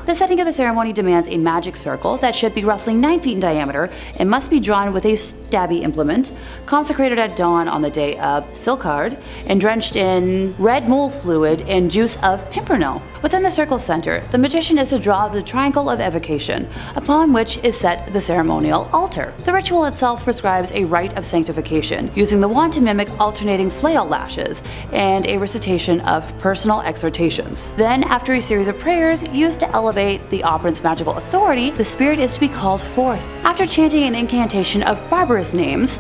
The setting of the ceremony demands a magic circle that should be roughly 9 feet in diameter and must be drawn with a stabby implement, consecrated at dawn on the day of Silkard, and drenched in red mole fluid and juice of pimpernel. Within the circle's center, the magician is to draw the triangle of evocation, upon which is set the ceremonial altar. The ritual itself prescribes a rite of sanctification, using the wand to mimic alternating flail lashes, and a recitation of personal exhortations. Then, after a series of prayers used to elevate the operant's magical authority, the spirit is to be called forth. After chanting an incantation of barbarous names,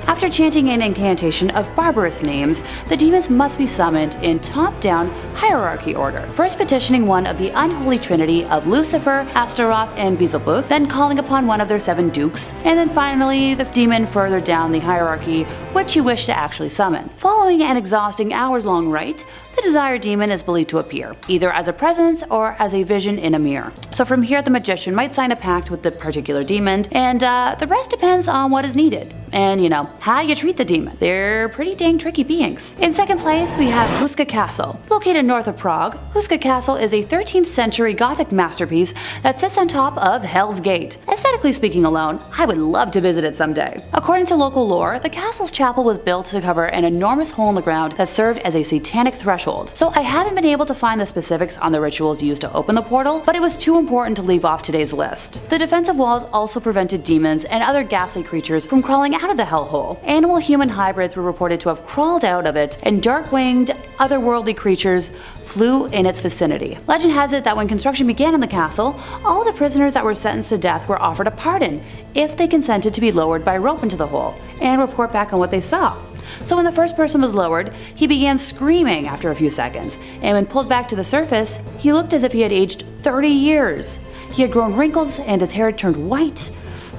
the demons must be summoned in top-down hierarchy order. First petitioning one of the unholy trinity of Lucifer, Astaroth, and Beelzebub, then calling upon one of their 7 dukes, and then finally the demon further down the hierarchy which you wish to actually summon. Following an exhausting hours-long rite, the desired demon is believed to appear, either as a presence or as a vision in a mirror. So from here, the magician might sign a pact with the particular demon, and the rest depends on what is needed. and how you treat the demon. They're pretty dang tricky beings. In second place, we have Husa Castle. Located north of Prague, Husa Castle is a 13th century Gothic masterpiece that sits on top of Hell's Gate. Aesthetically speaking alone, I would love to visit it someday. According to local lore, the castle's chapel was built to cover an enormous hole in the ground that served as a satanic threshold. So I haven't been able to find the specifics on the rituals used to open the portal, but it was too important to leave off today's list. The defensive walls also prevented demons and other ghastly creatures from crawling out of the hellhole. Animal-human hybrids were reported to have crawled out of it, and dark-winged, otherworldly creatures flew in its vicinity. Legend has it that when construction began in the castle, all the prisoners that were sentenced to death were offered a pardon if they consented to be lowered by rope into the hole and report back on what they saw. So when the first person was lowered, he began screaming after a few seconds, and when pulled back to the surface, he looked as if he had aged 30 years. He had grown wrinkles and his hair had turned white.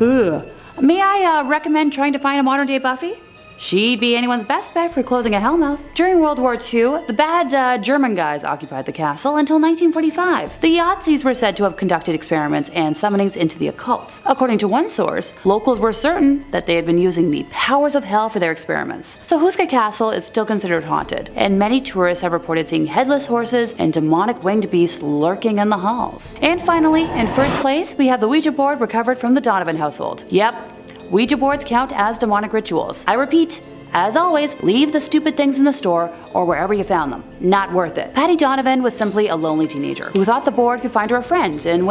Ugh. May I recommend trying to find a modern day Buffy? She'd be anyone's best bet for closing a hellmouth. During World War II, the bad German guys occupied the castle until 1945. The Yahtzees were said to have conducted experiments and summonings into the occult. According to one source, locals were certain that they had been using the powers of hell for their experiments. So Husa Castle is still considered haunted, and many tourists have reported seeing headless horses and demonic winged beasts lurking in the halls. And finally, in first place, we have the Ouija board recovered from the Donovan household. Yep. Ouija boards count as demonic rituals. I repeat, as always, leave the stupid things in the store or wherever you found them. Not worth it. Patty Donovan was simply a lonely teenager who thought the board could find her a friend, and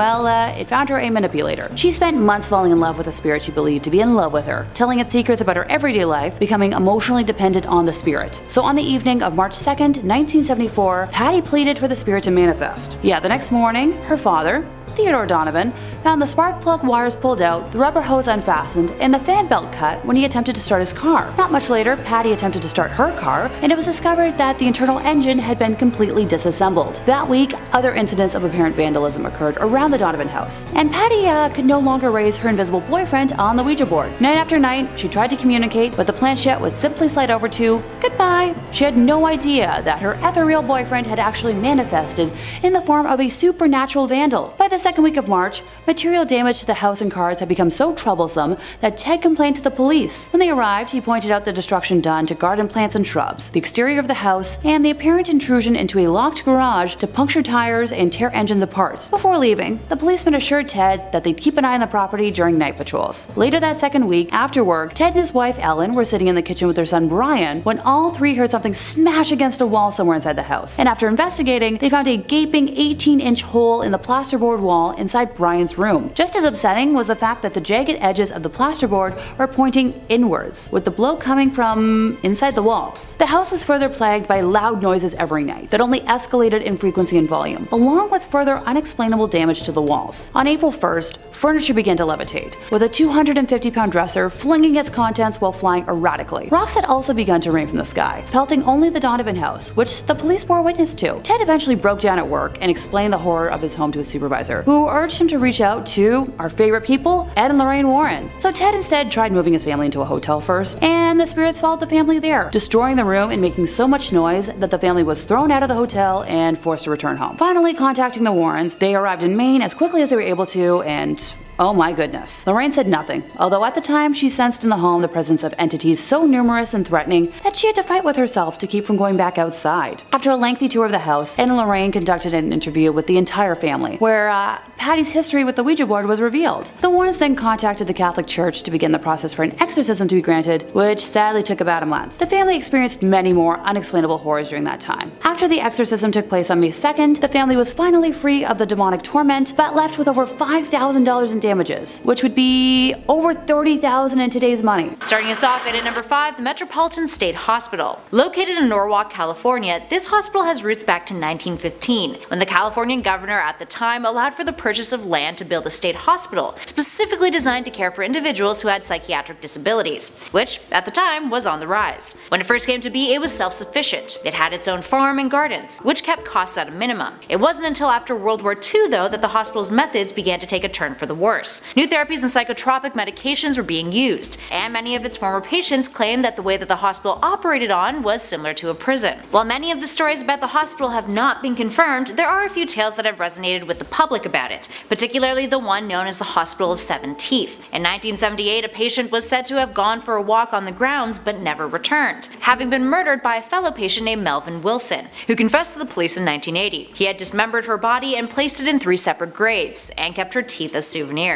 it found her a manipulator. She spent months falling in love with a spirit she believed to be in love with her, telling it secrets about her everyday life, becoming emotionally dependent on the spirit. So on the evening of March 2nd, 1974, Patty pleaded for the spirit to manifest. Yeah, the next morning, her father, Theodore Donovan, found the spark plug wires pulled out, the rubber hose unfastened, and the fan belt cut when he attempted to start his car. Not much later, Patty attempted to start her car, and it was discovered that the internal engine had been completely disassembled. That week, other incidents of apparent vandalism occurred around the Donovan house, and Patty could no longer raise her invisible boyfriend on the Ouija board. Night after night, she tried to communicate, but the planchette would simply slide over to goodbye. She had no idea that her ethereal boyfriend had actually manifested in the form of a supernatural vandal. By the second week of March, material damage to the house and cars had become so troublesome that Ted complained to the police. When they arrived, he pointed out the destruction done to garden plants and shrubs, the exterior of the house, and the apparent intrusion into a locked garage to puncture tires and tear engines apart. Before leaving, the policeman assured Ted that they'd keep an eye on the property during night patrols. Later that second week, after work, Ted and his wife Ellen were sitting in the kitchen with their son Brian when all three heard something smash against a wall somewhere inside the house. And after investigating, they found a gaping 18-inch hole in the plasterboard wall inside Brian's room. Just as upsetting was the fact that the jagged edges of the plasterboard were pointing inwards, with the blow coming from inside the walls. The house was further plagued by loud noises every night that only escalated in frequency and volume, along with further unexplainable damage to the walls. On April 1st, furniture began to levitate, with a 250-pound dresser flinging its contents while flying erratically. Rocks had also begun to rain from the sky, pelting only the Donovan house, which the police bore witness to. Ted eventually broke down at work and explained the horror of his home to his supervisor, who urged him to reach out to our favorite people, Ed and Lorraine Warren. So Ted instead tried moving his family into a hotel first, and the spirits followed the family there, destroying the room and making so much noise that the family was thrown out of the hotel and forced to return home. Finally contacting the Warrens, they arrived in Maine as quickly as they were able to, and oh my goodness. Lorraine said nothing, although at the time she sensed in the home the presence of entities so numerous and threatening that she had to fight with herself to keep from going back outside. After a lengthy tour of the house, Ed and Lorraine conducted an interview with the entire family, where Patty's history with the Ouija board was revealed. The Warrens then contacted the Catholic Church to begin the process for an exorcism to be granted, which sadly took about a month. The family experienced many more unexplainable horrors during that time. After the exorcism took place on May 2nd, the family was finally free of the demonic torment, but left with over $5,000 in damages, which would be over $30,000 in today's money. Starting us off at number 5, the Metropolitan State Hospital. Located in Norwalk, California, this hospital has roots back to 1915, when the Californian governor at the time allowed for the purchase of land to build a state hospital, specifically designed to care for individuals who had psychiatric disabilities, which at the time was on the rise. When it first came to be, it was self-sufficient. It had its own farm and gardens, which kept costs at a minimum. It wasn't until after World War II, though, that the hospital's methods began to take a turn for the worse. worse. New therapies and psychotropic medications were being used, and many of its former patients claimed that the way that the hospital operated on was similar to a prison. While many of the stories about the hospital have not been confirmed, there are a few tales that have resonated with the public about it, particularly the one known as the Hospital of Seven Teeth. In 1978, a patient was said to have gone for a walk on the grounds but never returned, having been murdered by a fellow patient named Melvin Wilson, who confessed to the police in 1980. He had dismembered her body and placed it in 3 separate graves, and kept her teeth as souvenirs.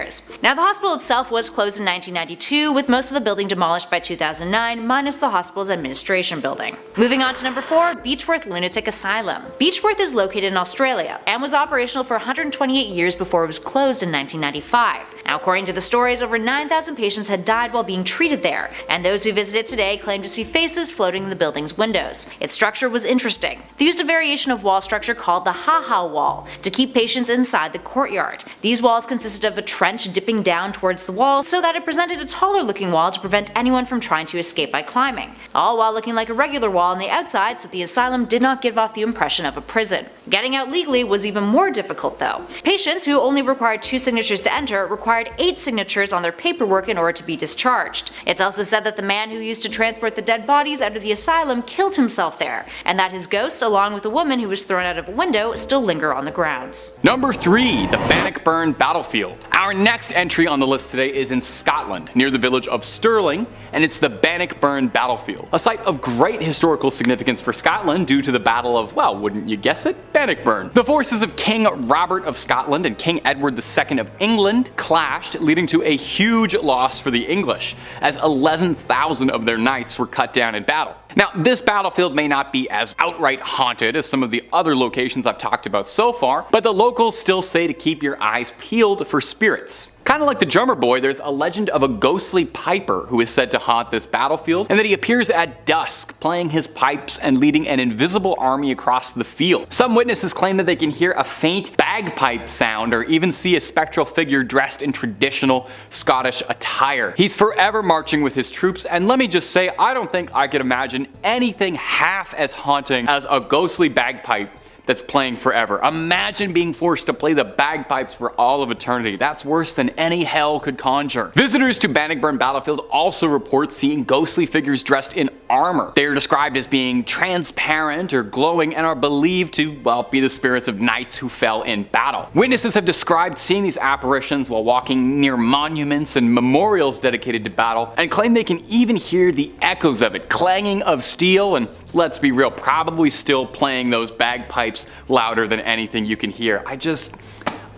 Now, the hospital itself was closed in 1992, with most of the building demolished by 2009, minus the hospital's administration building. Moving on to number 4, Beechworth Lunatic Asylum. Beechworth is located in Australia, and was operational for 128 years before it was closed in 1995. Now, according to the stories, over 9,000 patients had died while being treated there, and those who visit it today claim to see faces floating in the building's windows. Its structure was interesting. They used a variation of wall structure called the ha-ha wall to keep patients inside the courtyard. These walls consisted of a trench dipping down towards the wall so that it presented a taller looking wall to prevent anyone from trying to escape by climbing, all while looking like a regular wall on the outside, so the asylum did not give off the impression of a prison. Getting out legally was even more difficult though. Patients who only required 2 signatures to enter required 8 signatures on their paperwork in order to be discharged. It's also said that the man who used to transport the dead bodies out of the asylum killed himself there, and that his ghost, along with a woman who was thrown out of a window, still linger on the grounds. Number 3, the Bannockburn Battlefield. Our next entry on the list today is in Scotland, near the village of Stirling, and it's the Bannockburn Battlefield, a site of great historical significance for Scotland due to the Battle of, well, wouldn't you guess it, Bannockburn. The forces of King Robert of Scotland and King Edward II of England clashed, leading to a huge loss for the English, as 11,000 of their knights were cut down in battle. Now, this battlefield may not be as outright haunted as some of the other locations I've talked about so far, but the locals still say to keep your eyes peeled for spirits. Kinda like the drummer boy, there's a legend of a ghostly piper who is said to haunt this battlefield, and that he appears at dusk, playing his pipes and leading an invisible army across the field. Some witnesses claim that they can hear a faint bagpipe sound or even see a spectral figure dressed in traditional Scottish attire. He's forever marching with his troops, and let me just say, I don't think I could imagine anything half as haunting as a ghostly bagpipe that's playing forever. Imagine being forced to play the bagpipes for all of eternity. That's worse than any hell could conjure. Visitors to Bannockburn Battlefield also report seeing ghostly figures dressed in armor. They are described as being transparent or glowing and are believed to, well, be the spirits of knights who fell in battle. Witnesses have described seeing these apparitions while walking near monuments and memorials dedicated to battle, and claim they can even hear the echoes of it, clanging of steel, and let's be real, probably still playing those bagpipes louder than anything you can hear.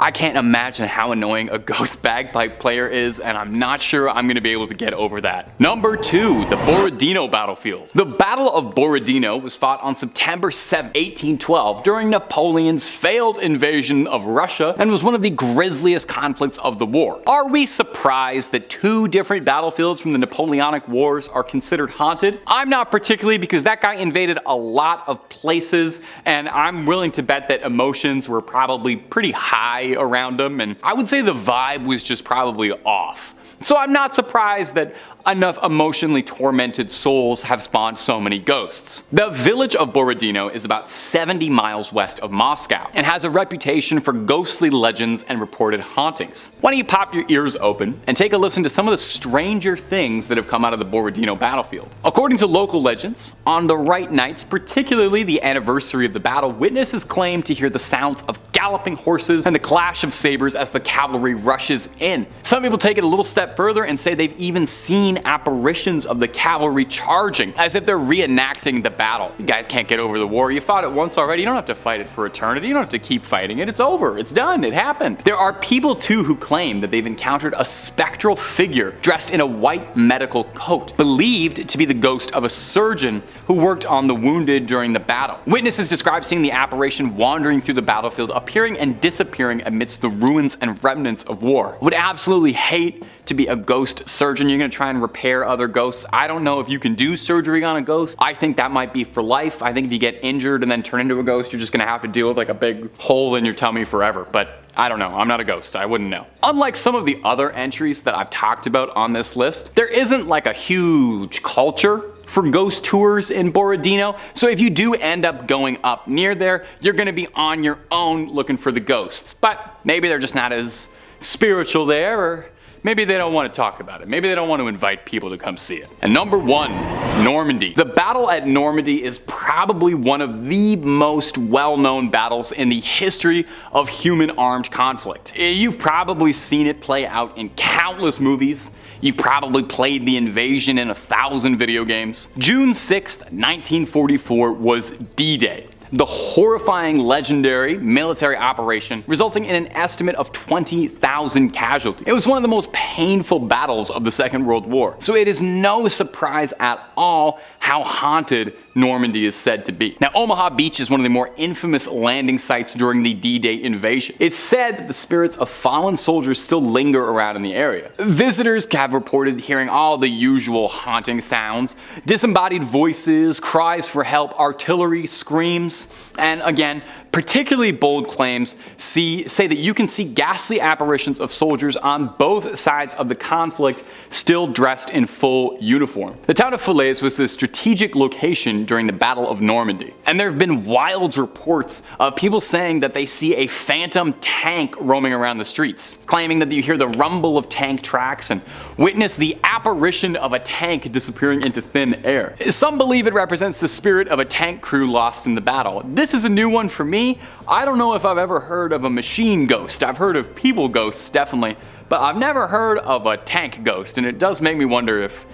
I can't imagine how annoying a ghost bagpipe player is, and I'm not sure I'm going to be able to get over that. Number 2, the Borodino Battlefield. The Battle of Borodino was fought on September 7, 1812 during Napoleon's failed invasion of Russia, and was one of the grisliest conflicts of the war. Are we surprised that 2 different battlefields from the Napoleonic Wars are considered haunted? I'm not particularly, because that guy invaded a lot of places, and I'm willing to bet that emotions were probably pretty high around him, and I would say the vibe was just probably off. So I'm not surprised that enough emotionally tormented souls have spawned so many ghosts. The village of Borodino is about 70 miles west of Moscow, and has a reputation for ghostly legends and reported hauntings. Why don't you pop your ears open and take a listen to some of the stranger things that have come out of the Borodino battlefield. According to local legends, on the right nights, particularly the anniversary of the battle, witnesses claim to hear the sounds of galloping horses and the clash of sabers as the cavalry rushes in. Some people take it a little step further and say they've even seen apparitions of the cavalry charging, as if they're reenacting the battle. You guys can't get over the war. You fought it once already. You don't have to fight it for eternity. You don't have to keep fighting it. It's over. It's done. It happened. There are people too who claim that they've encountered a spectral figure dressed in a white medical coat, believed to be the ghost of a surgeon who worked on the wounded during the battle. Witnesses describe seeing the apparition wandering through the battlefield, appearing and disappearing amidst the ruins and remnants of war. Would absolutely hate to be a ghost surgeon. You're gonna try and repair other ghosts. I don't know if you can do surgery on a ghost. I think that might be for life. I think if you get injured and then turn into a ghost, you're just gonna have to deal with like a big hole in your tummy forever. But I don't know. I'm not a ghost. I wouldn't know. Unlike some of the other entries that I've talked about on this list, there isn't like a huge culture for ghost tours in Borodino, so if you do end up going up near there, you're gonna be on your own looking for the ghosts. But maybe they're just not as spiritual there, or maybe they don't want to talk about it. Maybe they don't want to invite people to come see it. And number 1, Normandy. The battle at Normandy is probably one of the most well-known battles in the history of human armed conflict. You've probably seen it play out in countless movies. You've probably played the invasion in 1,000 video games. June 6th, 1944 was D-Day. The horrifying, legendary military operation resulting in an estimate of 20,000 casualties. It was one of the most painful battles of the Second World War, so it is no surprise at all how haunted Normandy is said to be. Now, Omaha Beach is one of the more infamous landing sites during the D-Day invasion. It's said that the spirits of fallen soldiers still linger around in the area. Visitors have reported hearing all the usual haunting sounds, disembodied voices, cries for help, artillery, screams, and again, particularly bold claims say that you can see ghastly apparitions of soldiers on both sides of the conflict still dressed in full uniform. The town of Falaise was the strategic location during the Battle of Normandy, and there have been wild reports of people saying that they see a phantom tank roaming around the streets, claiming that you hear the rumble of tank tracks and witness the apparition of a tank disappearing into thin air. Some believe it represents the spirit of a tank crew lost in the battle. This is a new one for me. I don't know if I've ever heard of a machine ghost. I've heard of people ghosts, definitely, but I've never heard of a tank ghost, and it does make me wonder if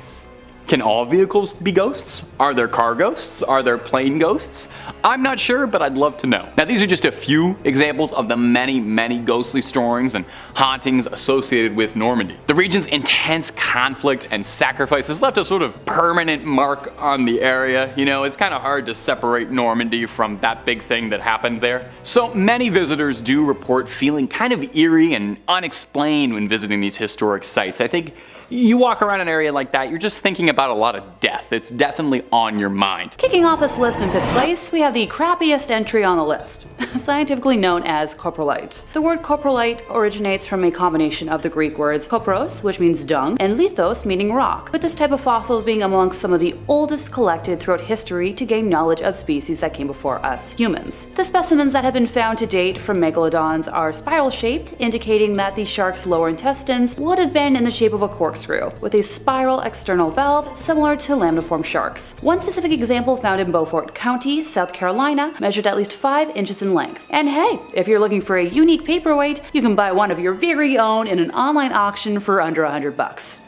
can all vehicles be ghosts? Are there car ghosts? Are there plane ghosts? I'm not sure, but I'd love to know. Now, these are just a few examples of the many, many ghostly stories and hauntings associated with Normandy. The region's intense conflict and sacrifices left a sort of permanent mark on the area. You know, it's kind of hard to separate Normandy from that big thing that happened there. So many visitors do report feeling kind of eerie and unexplained when visiting these historic sites. I think you walk around an area like that, you're just thinking about a lot of death. It's definitely on your mind. Kicking off this list in 5th place, we have the crappiest entry on the list, scientifically known as Coralite. The word Coralite originates from a combination of the Greek words kopros, which means dung, and lithos, meaning rock, with this type of fossils being amongst some of the oldest collected throughout history to gain knowledge of species that came before us humans. The specimens that have been found to date from megalodons are spiral-shaped, indicating that the shark's lower intestines would have been in the shape of a corkscrew, with a spiral external valve similar to lamniform sharks. One specific example found in Beaufort County, South Carolina, measured at least 5 inches in length. And hey, if you're looking for a unique paperweight, you can buy one of your very own in an online auction for under $100.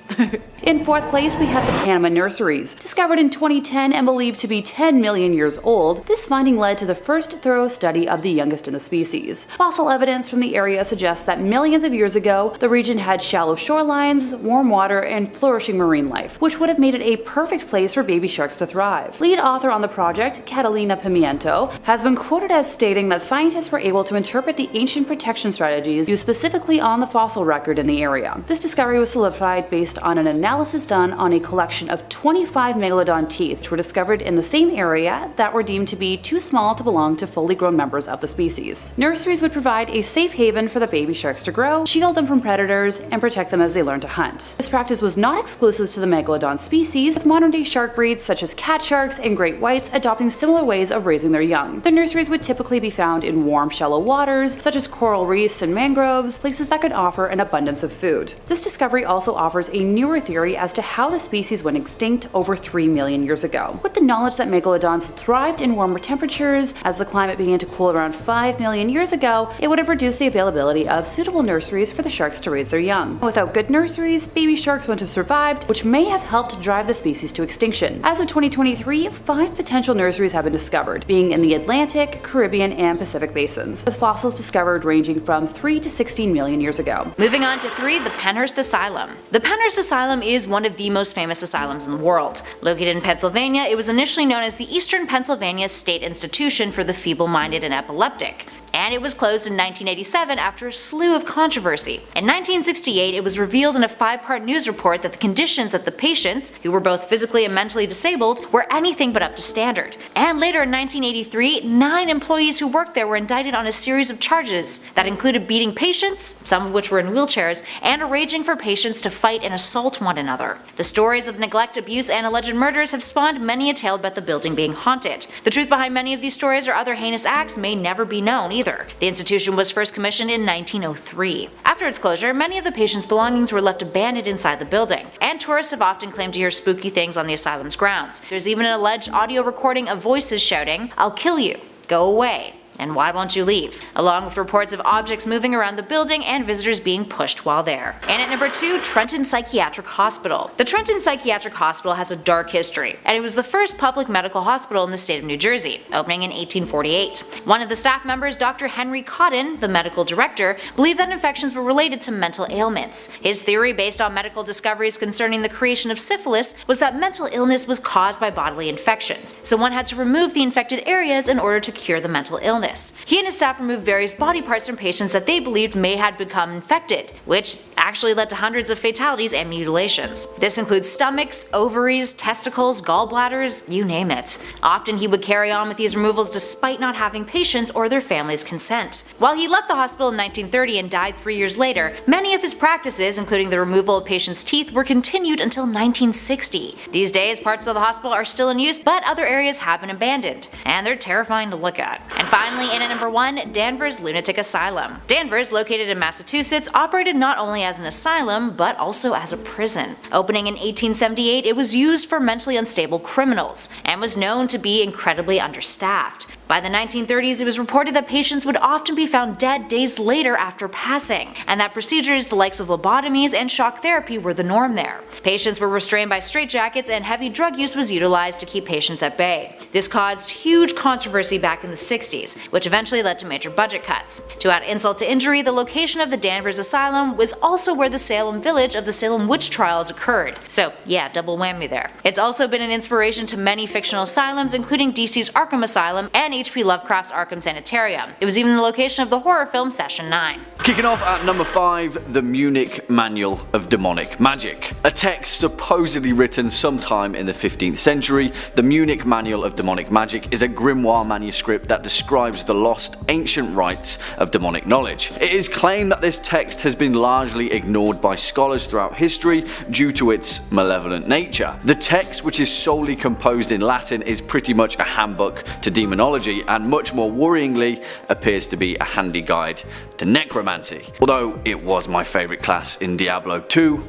In 4th place, we have the Panama nurseries. Discovered in 2010 and believed to be 10 million years old, this finding led to the first thorough study of the youngest in the species. Fossil evidence from the area suggests that millions of years ago, the region had shallow shorelines, warm water, and flourishing marine life, which would have made it a perfect place for baby sharks to thrive. Lead author on the project, Catalina Pimiento, has been quoted as stating that scientists were able to interpret the ancient protection strategies used specifically on the fossil record in the area. This discovery was solidified based on an analysis done on a collection of 25 megalodon teeth, which were discovered in the same area that were deemed to be too small to belong to fully grown members of the species. Nurseries would provide a safe haven for the baby sharks to grow, shield them from predators, and protect them as they learn to hunt. This practice was not exclusive to the megalodon species, with modern-day shark breeds such as cat sharks and great whites adopting similar ways of raising their young. The nurseries would typically be found in warm, shallow waters, such as coral reefs and mangroves, places that could offer an abundance of food. This discovery also offers a newer theory as to how the species went extinct over 3 million years ago. With the knowledge that megalodons thrived in warmer temperatures, as the climate began to cool around 5 million years ago, it would have reduced the availability of suitable nurseries for the sharks to raise their young. Without good nurseries, baby sharks wouldn't have survived, which may have helped drive the species to extinction. As of 2023, 5 potential nurseries have been discovered, being in the Atlantic, Caribbean, and Pacific basins, with fossils discovered ranging from 3 to 16 million years ago. Moving on to 3, the Pennhurst Asylum. The Pennhurst Asylum is one of the most famous asylums in the world. Located in Pennsylvania, it was initially known as the Eastern Pennsylvania State Institution for the Feeble-Minded and Epileptic, and it was closed in 1987 after a slew of controversy. In 1968, it was revealed in a 5-part news report that the conditions of the patients, who were both physically and mentally disabled, were anything but up to standard. And later in 1983, 9 employees who worked there were indicted on a series of charges that included beating patients, some of which were in wheelchairs, and arranging for patients to fight and assault one another. The stories of neglect, abuse, and alleged murders have spawned many a tale about the building being haunted. The truth behind many of these stories or other heinous acts may never be known either. either. The institution was first commissioned in 1903. After its closure, many of the patients' belongings were left abandoned inside the building, and tourists have often claimed to hear spooky things on the asylum's grounds. There's even an alleged audio recording of voices shouting, "I'll kill you, go away, and why won't you leave?" along with reports of objects moving around the building and visitors being pushed while there. And at number 2, Trenton Psychiatric Hospital. The Trenton Psychiatric Hospital has a dark history, and it was the first public medical hospital in the state of New Jersey, opening in 1848. One of the staff members, Dr. Henry Cotton, the medical director, believed that infections were related to mental ailments. His theory, based on medical discoveries concerning the creation of syphilis, was that mental illness was caused by bodily infections, so one had to remove the infected areas in order to cure the mental illness. He and his staff removed various body parts from patients that they believed may have become infected, which actually led to hundreds of fatalities and mutilations. This includes stomachs, ovaries, testicles, gallbladders, you name it. Often he would carry on with these removals despite not having patients or their families' consent. While he left the hospital in 1930 and died 3 years later, many of his practices, including the removal of patients' teeth, were continued until 1960. These days, parts of the hospital are still in use, but other areas have been abandoned, and they're terrifying to look at. And finally, in at number 1, Danvers Lunatic Asylum. Danvers, located in Massachusetts, operated not only as an asylum, but also as a prison. Opening in 1878, it was used for mentally unstable criminals, and was known to be incredibly understaffed. By the 1930s, it was reported that patients would often be found dead days later after passing, and that procedures the likes of lobotomies and shock therapy were the norm there. Patients were restrained by straitjackets, and heavy drug use was utilized to keep patients at bay. This caused huge controversy back in the 60s, which eventually led to major budget cuts. To add insult to injury, the location of the Danvers Asylum was also where the Salem village of the Salem witch trials occurred. So yeah, double whammy there. It's also been an inspiration to many fictional asylums, including DC's Arkham Asylum and H.P. Lovecraft's Arkham Sanitarium. It was even the location of the horror film Session 9. Kicking off at number 5, the Munich Manual of Demonic Magic. A text supposedly written sometime in the 15th century, the Munich Manual of Demonic Magic is a grimoire manuscript that describes the lost ancient rites of demonic knowledge. It is claimed that this text has been largely ignored by scholars throughout history due to its malevolent nature. The text, which is solely composed in Latin, is pretty much a handbook to demonology, and much more worryingly appears to be a handy guide to necromancy. Although it was my favourite class in Diablo 2,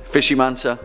Fishymancer.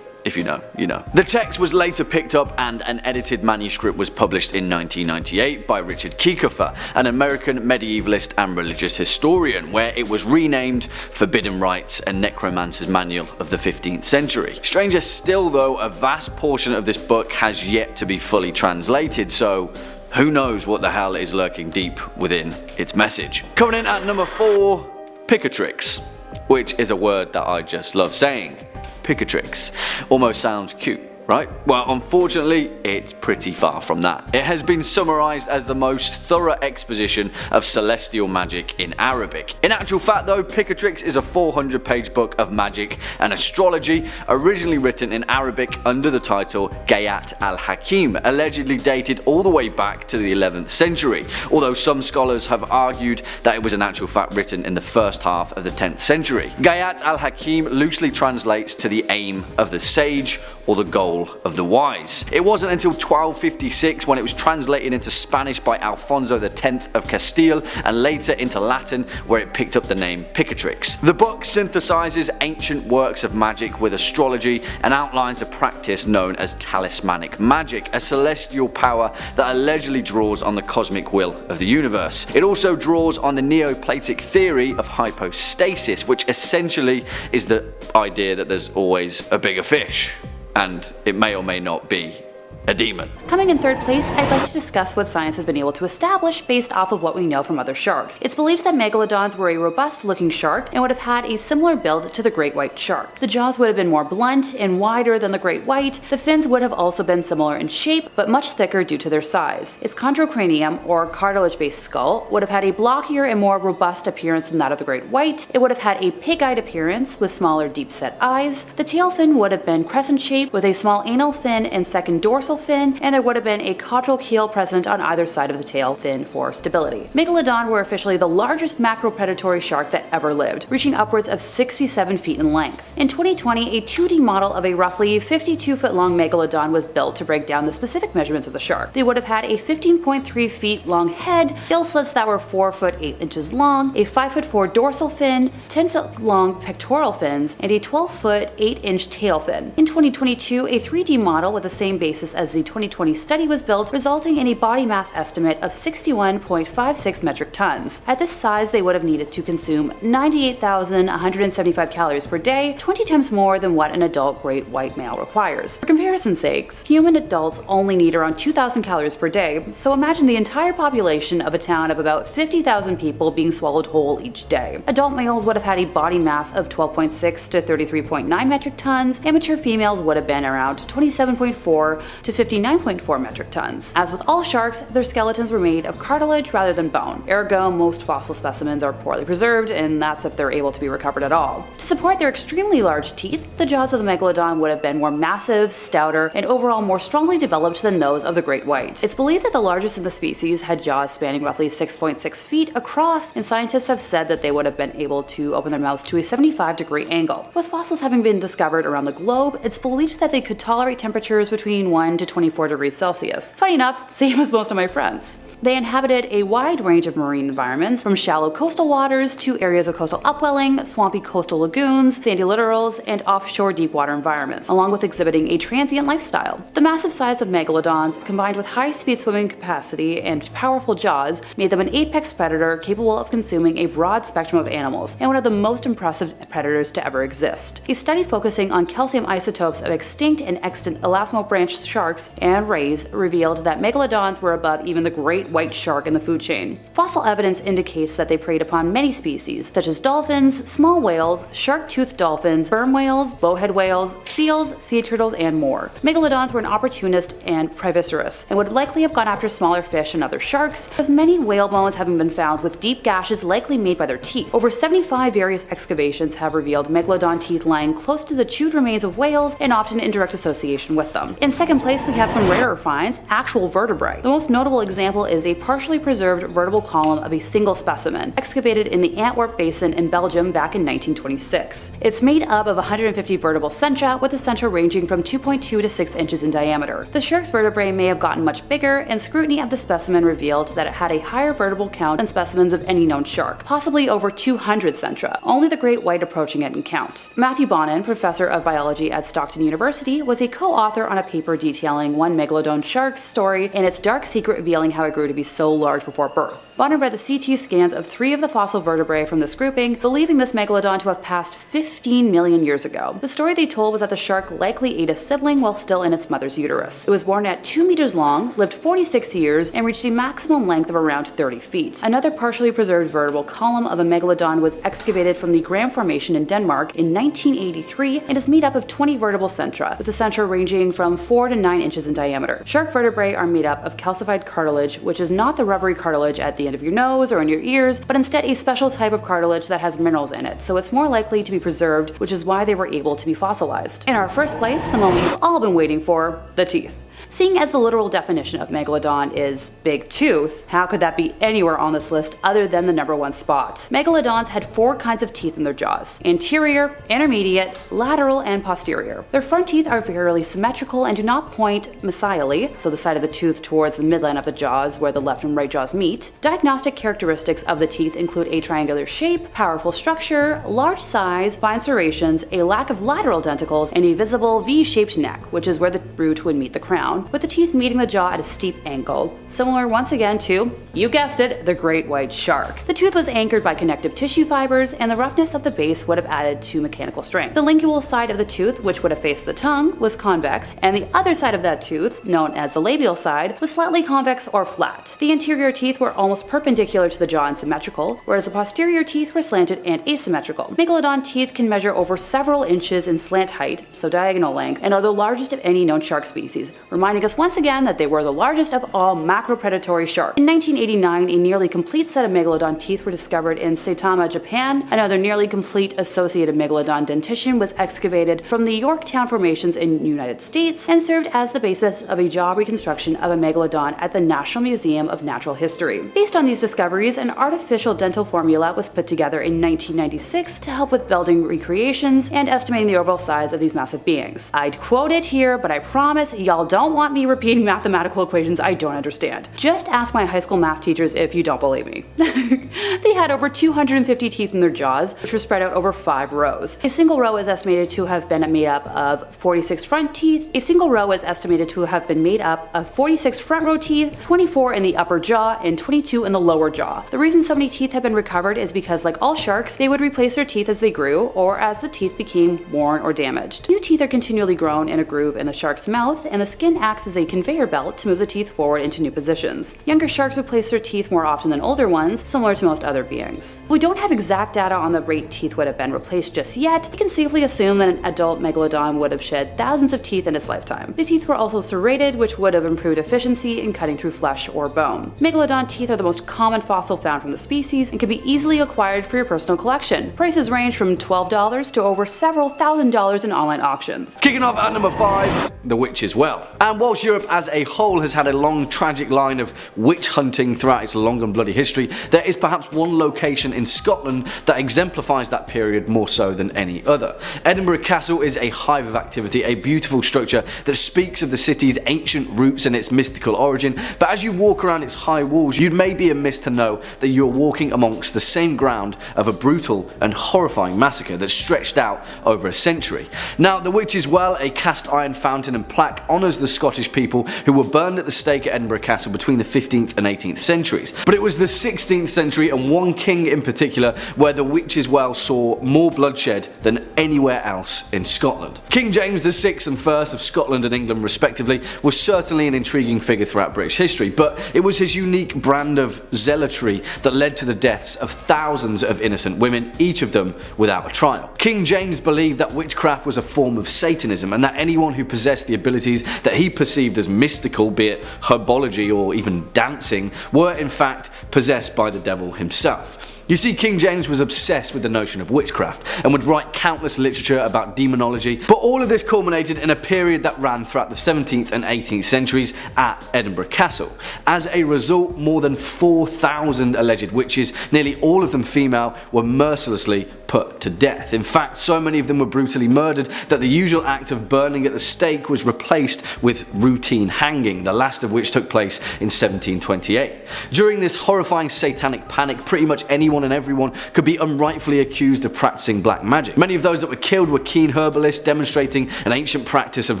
If you know, you know. The text was later picked up and an edited manuscript was published in 1998 by Richard Kieckhofer, an American medievalist and religious historian, where it was renamed Forbidden Rites and Necromancer's Manual of the 15th Century. Stranger still though, a vast portion of this book has yet to be fully translated, so who knows what the hell is lurking deep within its message. Coming in at number 4, picatrix, which is a word that I just love saying. Picatrix. Almost sounds cute, right? Well, unfortunately, it's pretty far from that. It has been summarized as the most thorough exposition of celestial magic in Arabic. In actual fact though, Picatrix is a 400-page book of magic and astrology, originally written in Arabic under the title Gayat al-Hakim, allegedly dated all the way back to the 11th century, although some scholars have argued that it was in actual fact written in the first half of the 10th century. Gayat al-Hakim loosely translates to the aim of the sage or the goal of the wise. It wasn't until 1256 when it was translated into Spanish by Alfonso X of Castile and later into Latin where it picked up the name Picatrix. The book synthesizes ancient works of magic with astrology and outlines a practice known as talismanic magic, a celestial power that allegedly draws on the cosmic will of the universe. It also draws on the Neoplatic theory of hypostasis, which essentially is the idea that there's always a bigger fish. And it may or may not be a demon. Coming in third place, I'd like to discuss what science has been able to establish based off of what we know from other sharks. It's believed that megalodons were a robust looking shark and would have had a similar build to the great white shark. The jaws would have been more blunt and wider than the great white. The fins would have also been similar in shape, but much thicker due to their size. Its chondrocranium, or cartilage-based skull, would have had a blockier and more robust appearance than that of the great white. It would have had a pig-eyed appearance with smaller deep-set eyes. The tail fin would have been crescent-shaped with a small anal fin and second dorsal fin, and there would have been a caudal keel present on either side of the tail fin for stability. Megalodon were officially the largest macropredatory shark that ever lived, reaching upwards of 67 feet in length. In 2020, a 2D model of a roughly 52-foot long Megalodon was built to break down the specific measurements of the shark. They would have had a 15.3 feet long head, gill slits that were 4 foot 8 inches long, a 5'4" dorsal fin, 10 foot long pectoral fins, and a 12 foot 8 inch tail fin. In 2022, a 3D model with the same basis as the 2020 study was built, resulting in a body mass estimate of 61.56 metric tons. At this size, they would have needed to consume 98,175 calories per day, 20 times more than what an adult great white male requires. For comparison's sakes, human adults only need around 2,000 calories per day, so imagine the entire population of a town of about 50,000 people being swallowed whole each day. Adult males would have had a body mass of 12.6 to 33.9 metric tons, and mature females would have been around 27.4 to 59.4 metric tons. As with all sharks, their skeletons were made of cartilage rather than bone. Ergo, most fossil specimens are poorly preserved, and that's if they're able to be recovered at all. To support their extremely large teeth, the jaws of the Megalodon would have been more massive, stouter, and overall more strongly developed than those of the great white. It's believed that the largest of the species had jaws spanning roughly 6.6 feet across, and scientists have said that they would have been able to open their mouths to a 75-degree angle. With fossils having been discovered around the globe, it's believed that they could tolerate temperatures between 1 to 24 degrees Celsius. Funny enough, same as most of my friends. They inhabited a wide range of marine environments, from shallow coastal waters to areas of coastal upwelling, swampy coastal lagoons, sandy littorals, and offshore deep-water environments, along with exhibiting a transient lifestyle. The massive size of megalodons, combined with high-speed swimming capacity and powerful jaws, made them an apex predator capable of consuming a broad spectrum of animals, and one of the most impressive predators to ever exist. A study focusing on calcium isotopes of extinct and extant elasmobranch sharks and rays revealed that megalodons were above even the great white shark in the food chain. Fossil evidence indicates that they preyed upon many species, such as dolphins, small whales, shark-toothed dolphins, sperm whales, bowhead whales, seals, sea turtles, and more. Megalodons were an opportunist and predaceous, and would likely have gone after smaller fish and other sharks, with many whale bones having been found with deep gashes likely made by their teeth. Over 75 various excavations have revealed megalodon teeth lying close to the chewed remains of whales, and often in direct association with them. In second place, we have some rarer finds, actual vertebrae. The most notable example is a partially preserved vertebral column of a single specimen, excavated in the Antwerp Basin in Belgium back in 1926. It's made up of 150 vertebral centra, with the centra ranging from 2.2 to 6 inches in diameter. The shark's vertebrae may have gotten much bigger, and scrutiny of the specimen revealed that it had a higher vertebral count than specimens of any known shark, possibly over 200 centra, only the great white approaching it in count. Matthew Bonin, professor of biology at Stockton University, was a co-author on a paper detailing one megalodon shark's story and its dark secret revealing how it grew to be so large before birth. Bonin read the CT scans of 3 of the fossil vertebrae from this grouping, believing this megalodon to have passed 15 million years ago. The story they told was that the shark likely ate a sibling while still in its mother's uterus. It was born at 2 meters long, lived 46 years, and reached a maximum length of around 30 feet. Another partially preserved vertebral column of a megalodon was excavated from the Gram Formation in Denmark in 1983 and is made up of 20 vertebral centra, with the centra ranging from 4 to 9 inches in diameter. Shark vertebrae are made up of calcified cartilage, which is not the rubbery cartilage at the end of your nose or in your ears, but instead a special type of cartilage that has minerals in it, so it's more likely to be preserved, which is why they were able to be fossilized. In our first place, the moment you've all been waiting for, the teeth. Seeing as the literal definition of megalodon is big tooth, how could that be anywhere on this list other than the #1 spot? Megalodons had 4 kinds of teeth in their jaws: anterior, intermediate, lateral, and posterior. Their front teeth are fairly symmetrical and do not point mesially, so the side of the tooth towards the midline of the jaws where the left and right jaws meet. Diagnostic characteristics of the teeth include a triangular shape, powerful structure, large size, fine serrations, a lack of lateral denticles, and a visible V-shaped neck, which is where the root would meet the crown, with the teeth meeting the jaw at a steep angle, similar once again to, you guessed it, the great white shark. The tooth was anchored by connective tissue fibers, and the roughness of the base would have added to mechanical strength. The lingual side of the tooth, which would have faced the tongue, was convex, and the other side of that tooth, known as the labial side, was slightly convex or flat. The anterior teeth were almost perpendicular to the jaw and symmetrical, whereas the posterior teeth were slanted and asymmetrical. Megalodon teeth can measure over several inches in slant height, so diagonal length, and are the largest of any known shark species, reminding reminding us once again that they were the largest of all macropredatory sharks. In 1989, a nearly complete set of Megalodon teeth were discovered in Saitama, Japan. Another nearly complete associated Megalodon dentition was excavated from the Yorktown formations in the United States and served as the basis of a jaw reconstruction of a Megalodon at the National Museum of Natural History. Based on these discoveries, an artificial dental formula was put together in 1996 to help with building recreations and estimating the overall size of these massive beings. I'd quote it here, but I promise y'all don't want me repeating mathematical equations I don't understand. Just ask my high school math teachers if you don't believe me. They had over 250 teeth in their jaws, which were spread out over 5 rows. A single row is estimated to have been made up of 46 front teeth. A single row is estimated to have been made up of 46 front row teeth, 24 in the upper jaw, and 22 in the lower jaw. The reason so many teeth have been recovered is because, like all sharks, they would replace their teeth as they grew or as the teeth became worn or damaged. New teeth are continually grown in a groove in the shark's mouth, and the skin acts as a conveyor belt to move the teeth forward into new positions. Younger sharks replace their teeth more often than older ones, similar to most other beings. We don't have exact data on the rate teeth would have been replaced just yet. We can safely assume that an adult Megalodon would have shed thousands of teeth in its lifetime. The teeth were also serrated, which would have improved efficiency in cutting through flesh or bone. Megalodon teeth are the most common fossil found from the species and can be easily acquired for your personal collection. Prices range from $12 to over several $1,000s in online auctions. Kicking off at number 5, the Witch's Well. And whilst Europe as a whole has had a long tragic line of witch hunting throughout its long and bloody history, there is perhaps one location in Scotland that exemplifies that period more so than any other. Edinburgh Castle is a hive of activity, a beautiful structure that speaks of the city's ancient roots and its mystical origin, but as you walk around its high walls, you'd maybe be amiss to know that you're walking amongst the same ground of a brutal and horrifying massacre that stretched out over a century. Now, the Witch's Well, a cast iron fountain and plaque, honours the Scottish people who were burned at the stake at Edinburgh Castle between the 15th and 18th centuries. But it was the 16th century, and one king in particular, where the Witch's Well saw more bloodshed than anywhere else in Scotland. King James VI and I of Scotland and England respectively was certainly an intriguing figure throughout British history, but it was his unique brand of zealotry that led to the deaths of thousands of innocent women, each of them without a trial. King James believed that witchcraft was a form of Satanism, and that anyone who possessed the abilities that he perceived as mystical, be it herbology or even dancing, were in fact possessed by the devil himself. You see, King James was obsessed with the notion of witchcraft and would write countless literature about demonology, but all of this culminated in a period that ran throughout the 17th and 18th centuries at Edinburgh Castle. As a result, more than 4,000 alleged witches, nearly all of them female, were mercilessly put to death. In fact, so many of them were brutally murdered that the usual act of burning at the stake was replaced with routine hanging, the last of which took place in 1728. During this horrifying satanic panic, pretty much anyone and everyone could be unrightfully accused of practicing black magic. Many of those that were killed were keen herbalists demonstrating an ancient practice of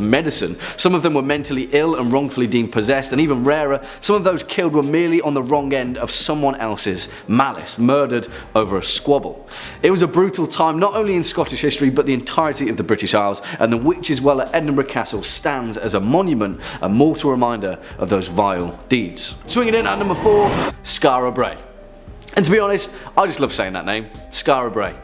medicine. Some of them were mentally ill and wrongfully deemed possessed, and even rarer, some of those killed were merely on the wrong end of someone else's malice, murdered over a squabble. It was a brutal time not only in Scottish history but the entirety of the British Isles, and the Witch's Well at Edinburgh Castle stands as a monument, a mortal reminder of those vile deeds. Swinging in at number 4, Skara Brae. And to be honest, I just love saying that name, Skara Brae.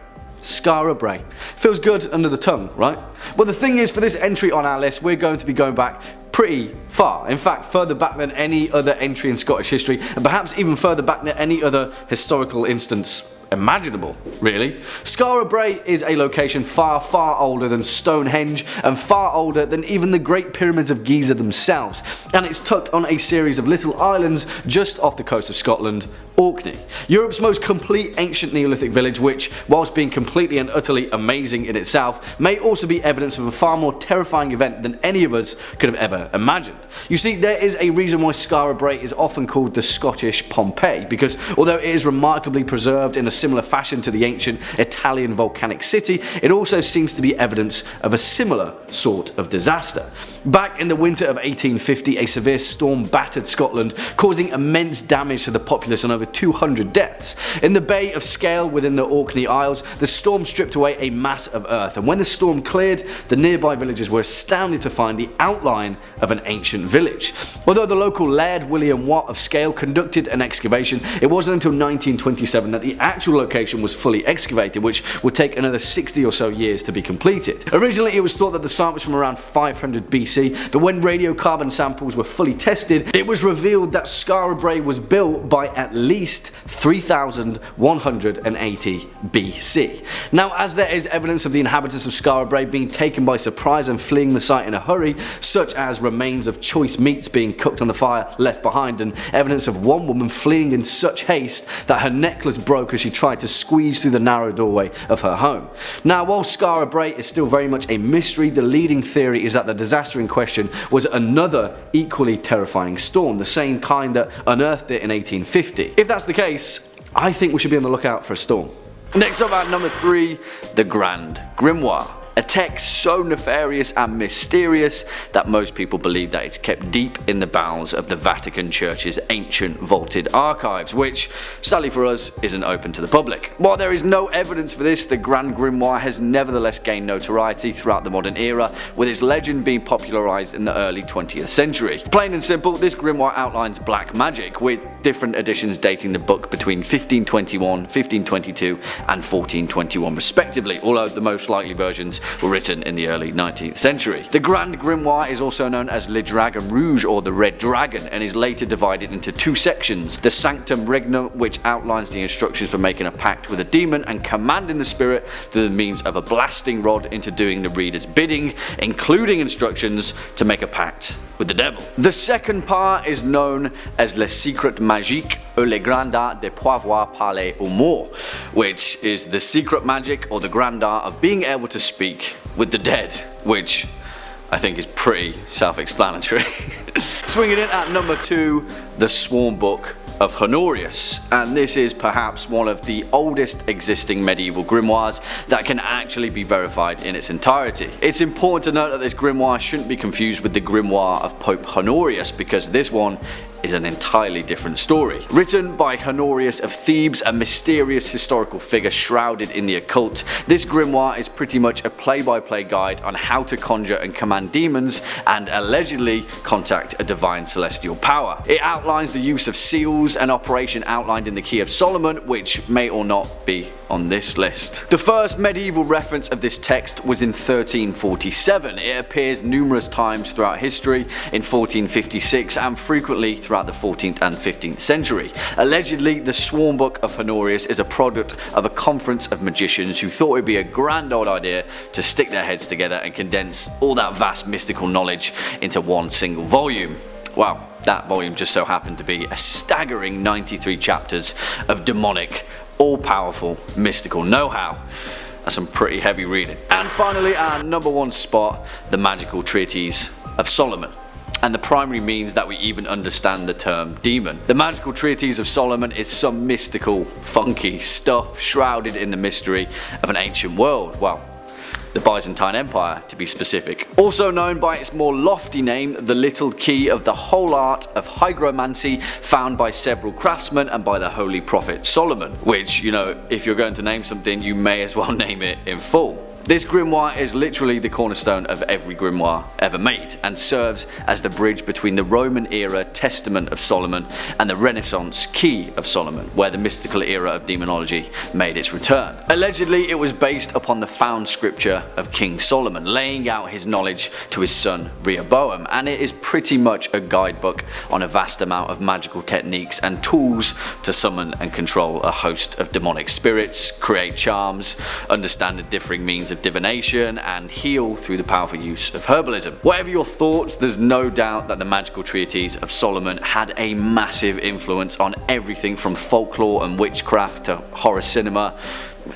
Skara Brae. Feels good under the tongue, right? Well, the thing is, for this entry on our list, we're going to be going back pretty far. In fact, further back than any other entry in Scottish history, and perhaps even further back than any other historical instance imaginable, really. Skara Brae is a location far, far older than Stonehenge and far older than even the Great Pyramids of Giza themselves, and it's tucked on a series of little islands just off the coast of Scotland, Orkney. Europe's most complete ancient Neolithic village, which, whilst being completely and utterly amazing in itself, may also be evidence of a far more terrifying event than any of us could have ever imagined. You see, there is a reason why Skara Brae is often called the Scottish Pompei, because although it is remarkably preserved in a similar fashion to the ancient Italian volcanic city, it also seems to be evidence of a similar sort of disaster. Back in the winter of 1850, a severe storm battered Scotland, causing immense damage to the populace and over 200 deaths. In the Bay of Scale within the Orkney Isles, the storm stripped away a mass of earth, and when the storm cleared, the nearby villagers were astounded to find the outline of an ancient village. Although the local Laird William Watt of Scale conducted an excavation, it wasn't until 1927 that the actual actual location was fully excavated, which would take another 60 or so years to be completed. Originally it was thought that the site was from around 500 BC, but when radiocarbon samples were fully tested, it was revealed that Skara Brae was built by at least 3180 BC. Now, as there is evidence of the inhabitants of Skara Brae being taken by surprise and fleeing the site in a hurry, such as remains of choice meats being cooked on the fire left behind, and evidence of one woman fleeing in such haste that her necklace broke as she tried to squeeze through the narrow doorway of her home. Now, while Skara Brae is still very much a mystery, the leading theory is that the disaster in question was another equally terrifying storm, the same kind that unearthed it in 1850. If that's the case, I think we should be on the lookout for a storm. Next up at number 3, the Grand Grimoire. A text so nefarious and mysterious that most people believe that it's kept deep in the bowels of the Vatican Church's ancient vaulted archives, which, sadly for us, isn't open to the public. While there is no evidence for this, the Grand Grimoire has nevertheless gained notoriety throughout the modern era, with its legend being popularised in the early 20th century. Plain and simple, this grimoire outlines black magic, with different editions dating the book between 1521, 1522 and 1421 respectively, although the most likely versions were written in the early 19th century. The Grand Grimoire is also known as Le Dragon Rouge, or the Red Dragon, and is later divided into 2 sections: the Sanctum Regnum, which outlines the instructions for making a pact with a demon and commanding the spirit through the means of a blasting rod into doing the reader's bidding, including instructions to make a pact with the devil. The second part is known as Le Secret Magique ou le Grand Art de pouvoir parler aux morts, which is the secret magic or the grand art of being able to speak with the dead, which I think is pretty self-explanatory. Swinging in at number 2, the Sworn Book of Honorius, and this is perhaps one of the oldest existing medieval grimoires that can actually be verified in its entirety. It's important to note that this grimoire shouldn't be confused with the grimoire of Pope Honorius, because this one is an entirely different story. Written by Honorius of Thebes, a mysterious historical figure shrouded in the occult, this grimoire is pretty much a play-by-play guide on how to conjure and command demons and allegedly contact a divine celestial power. It outlines the use of seals, an operation outlined in the Key of Solomon, which may or not be on this list. The first medieval reference of this text was in 1347. It appears numerous times throughout history, in 1456 and frequently throughout the 14th and 15th century. Allegedly, the Sworn Book of Honorius is a product of a conference of magicians who thought it would be a grand old idea to stick their heads together and condense all that vast mystical knowledge into one single volume. Wow, that volume just so happened to be a staggering 93 chapters of demonic, all-powerful, mystical know-how. That's some pretty heavy reading. And finally, our number 1 spot, the Magical Treatise of Solomon, and the primary means that we even understand the term demon. The Magical Treatise of Solomon is some mystical, funky stuff shrouded in the mystery of an ancient world. Well, the Byzantine Empire to be specific. Also known by its more lofty name, the Little Key of the Whole Art of Hygromancy, found by several craftsmen and by the Holy Prophet Solomon, which, you know, if you're going to name something, you may as well name it in full. This grimoire is literally the cornerstone of every grimoire ever made, and serves as the bridge between the Roman era Testament of Solomon and the Renaissance Key of Solomon, where the mystical era of demonology made its return. Allegedly, it was based upon the found scripture of King Solomon, laying out his knowledge to his son Rehoboam, and it is pretty much a guidebook on a vast amount of magical techniques and tools to summon and control a host of demonic spirits, create charms, understand the differing means of divination, and heal through the powerful use of herbalism. Whatever your thoughts, there's no doubt that the Magical Treatise of Solomon had a massive influence on everything from folklore and witchcraft to horror cinema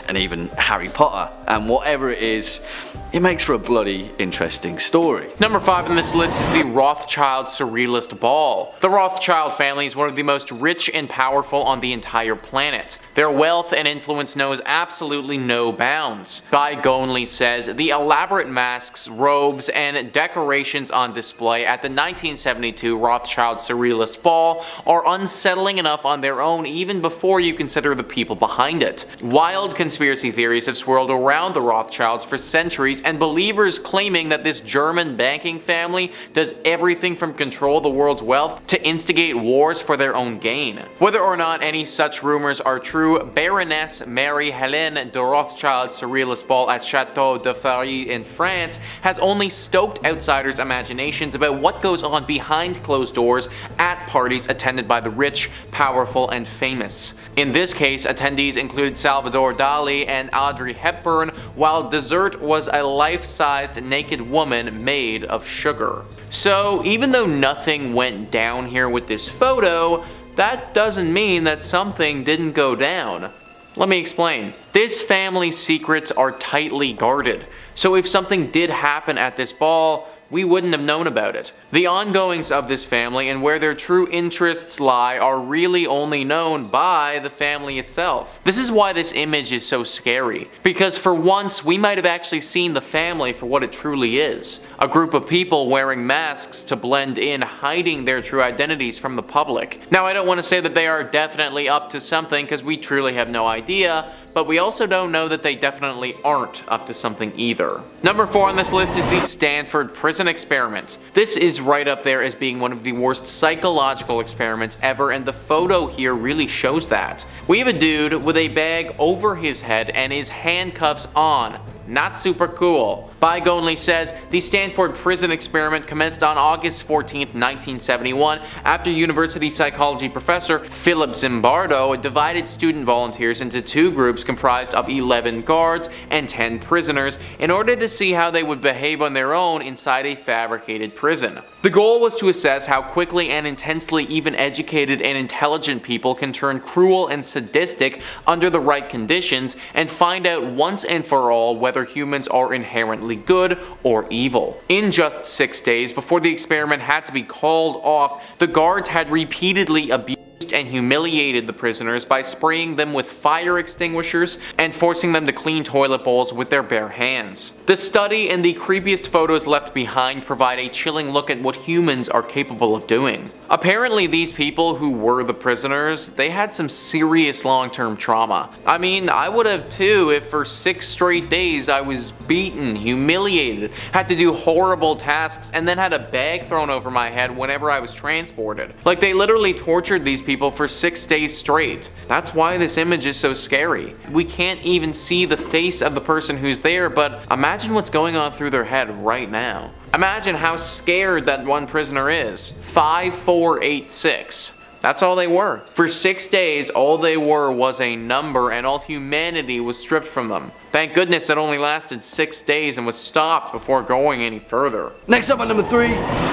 and even Harry Potter, and whatever it is, it makes for a bloody interesting story. Number 5 on this list is the Rothschild Surrealist Ball. The Rothschild family is one of the most rich and powerful on the entire planet. Their wealth and influence knows absolutely no bounds. Guy Gonley says the elaborate masks, robes, and decorations on display at the 1972 Rothschild Surrealist Ball are unsettling enough on their own even before you consider the people behind it. Wild conspiracy theories have swirled around the Rothschilds for centuries, and believers claiming that this German banking family does everything from control the world's wealth to instigate wars for their own gain. Whether or not any such rumors are true, Baroness Marie-Helene de Rothschild's surrealist ball at Chateau de Fary in France has only stoked outsiders' imaginations about what goes on behind closed doors at parties attended by the rich, powerful, and famous. In this case, attendees included Salvador Dali and Audrey Hepburn, while dessert was a life-sized naked woman made of sugar. So even though nothing went down here with this photo, that doesn't mean that something didn't go down. Let me explain. This family's secrets are tightly guarded, so if something did happen at this ball, we wouldn't have known about it. The ongoings of this family and where their true interests lie are really only known by the family itself. This is why this image is so scary, because for once we might have actually seen the family for what it truly is. A group of people wearing masks to blend in, hiding their true identities from the public. Now, I don't want to say that they are definitely up to something, because we truly have no idea, but we also don't know that they definitely aren't up to something either. Number 4 on this list is the Stanford Prison Experiment. This is right up there as being one of the worst psychological experiments ever, and the photo here really shows that. We have a dude with a bag over his head and his handcuffs on. Not super cool. Bygonely says the Stanford Prison Experiment commenced on August 14, 1971, after university psychology professor Philip Zimbardo divided student volunteers into 2 groups comprised of 11 guards and 10 prisoners in order to see how they would behave on their own inside a fabricated prison. The goal was to assess how quickly and intensely even educated and intelligent people can turn cruel and sadistic under the right conditions, and find out once and for all whether humans are inherently good or evil. In just 6 days before the experiment had to be called off, the guards had repeatedly abused and humiliated the prisoners by spraying them with fire extinguishers and forcing them to clean toilet bowls with their bare hands. The study and the creepiest photos left behind provide a chilling look at what humans are capable of doing. Apparently these people who were the prisoners, they had some serious long-term trauma. I mean, I would have too if for 6 straight days I was beaten, humiliated, had to do horrible tasks, and then had a bag thrown over my head whenever I was transported. Like, they literally tortured these people for 6 days straight. That's why this image is so scary. We can't even see the face of the person who's there, but imagine what's going on through their head right now. Imagine how scared that one prisoner is. 5486. That's all they were. For 6 days, all they were was a number, and all humanity was stripped from them. Thank goodness it only lasted 6 days and was stopped before going any further. Next up at number 3,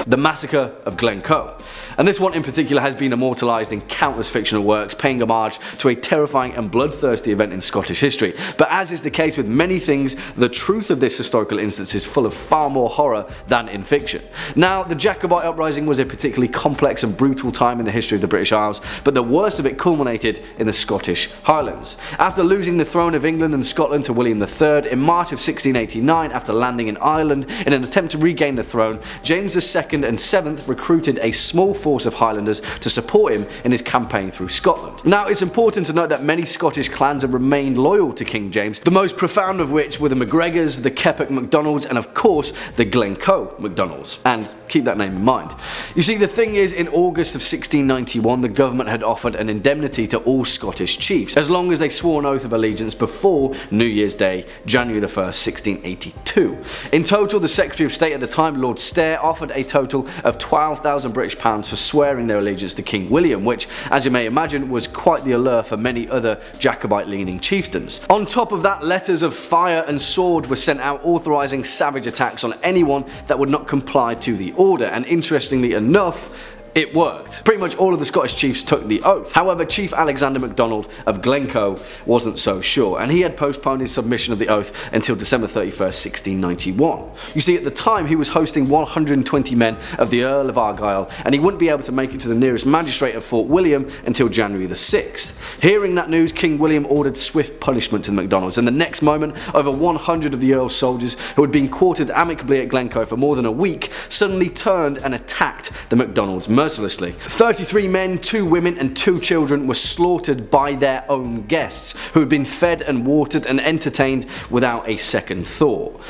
the Massacre of Glencoe. And this one in particular has been immortalised in countless fictional works, paying homage to a terrifying and bloodthirsty event in Scottish history. But as is the case with many things, the truth of this historical instance is full of far more horror than in fiction. Now, the Jacobite uprising was a particularly complex and brutal time in the history of the British Isles, but the worst of it culminated in the Scottish Highlands. After losing the throne of England and Scotland to William III in March of 1689, after landing in Ireland in an attempt to regain the throne, James II and VII recruited a small force of Highlanders to support him in his campaign through Scotland. Now, it's important to note that many Scottish clans have remained loyal to King James, the most profound of which were the MacGregors, the Keppoch MacDonalds, and of course the Glencoe MacDonalds. And keep that name in mind. You see, the thing is, in August of 1691, the government had offered an indemnity to all Scottish chiefs, as long as they swore an oath of allegiance before New Year's Day, January the 1st, 1682. In total, the Secretary of State at the time, Lord Stair, offered a total of £12,000 British for swearing their allegiance to King William, which, as you may imagine, was quite the allure for many other Jacobite-leaning chieftains. On top of that, letters of fire and sword were sent out authorising savage attacks on anyone that would not comply to the order, and interestingly enough, it worked. Pretty much all of the Scottish chiefs took the oath. However, Chief Alexander MacDonald of Glencoe wasn't so sure, and he had postponed his submission of the oath until December 31st, 1691. You see, at the time he was hosting 120 men of the Earl of Argyll, and he wouldn't be able to make it to the nearest magistrate at Fort William until January the 6th. Hearing that news, King William ordered swift punishment to the MacDonalds, and the next moment, over 100 of the Earl's soldiers, who had been quartered amicably at Glencoe for more than a week, suddenly turned and attacked the MacDonalds mercenaries. mercilessly. 33 men, 2 women and 2 children were slaughtered by their own guests, who had been fed and watered and entertained without a second thought.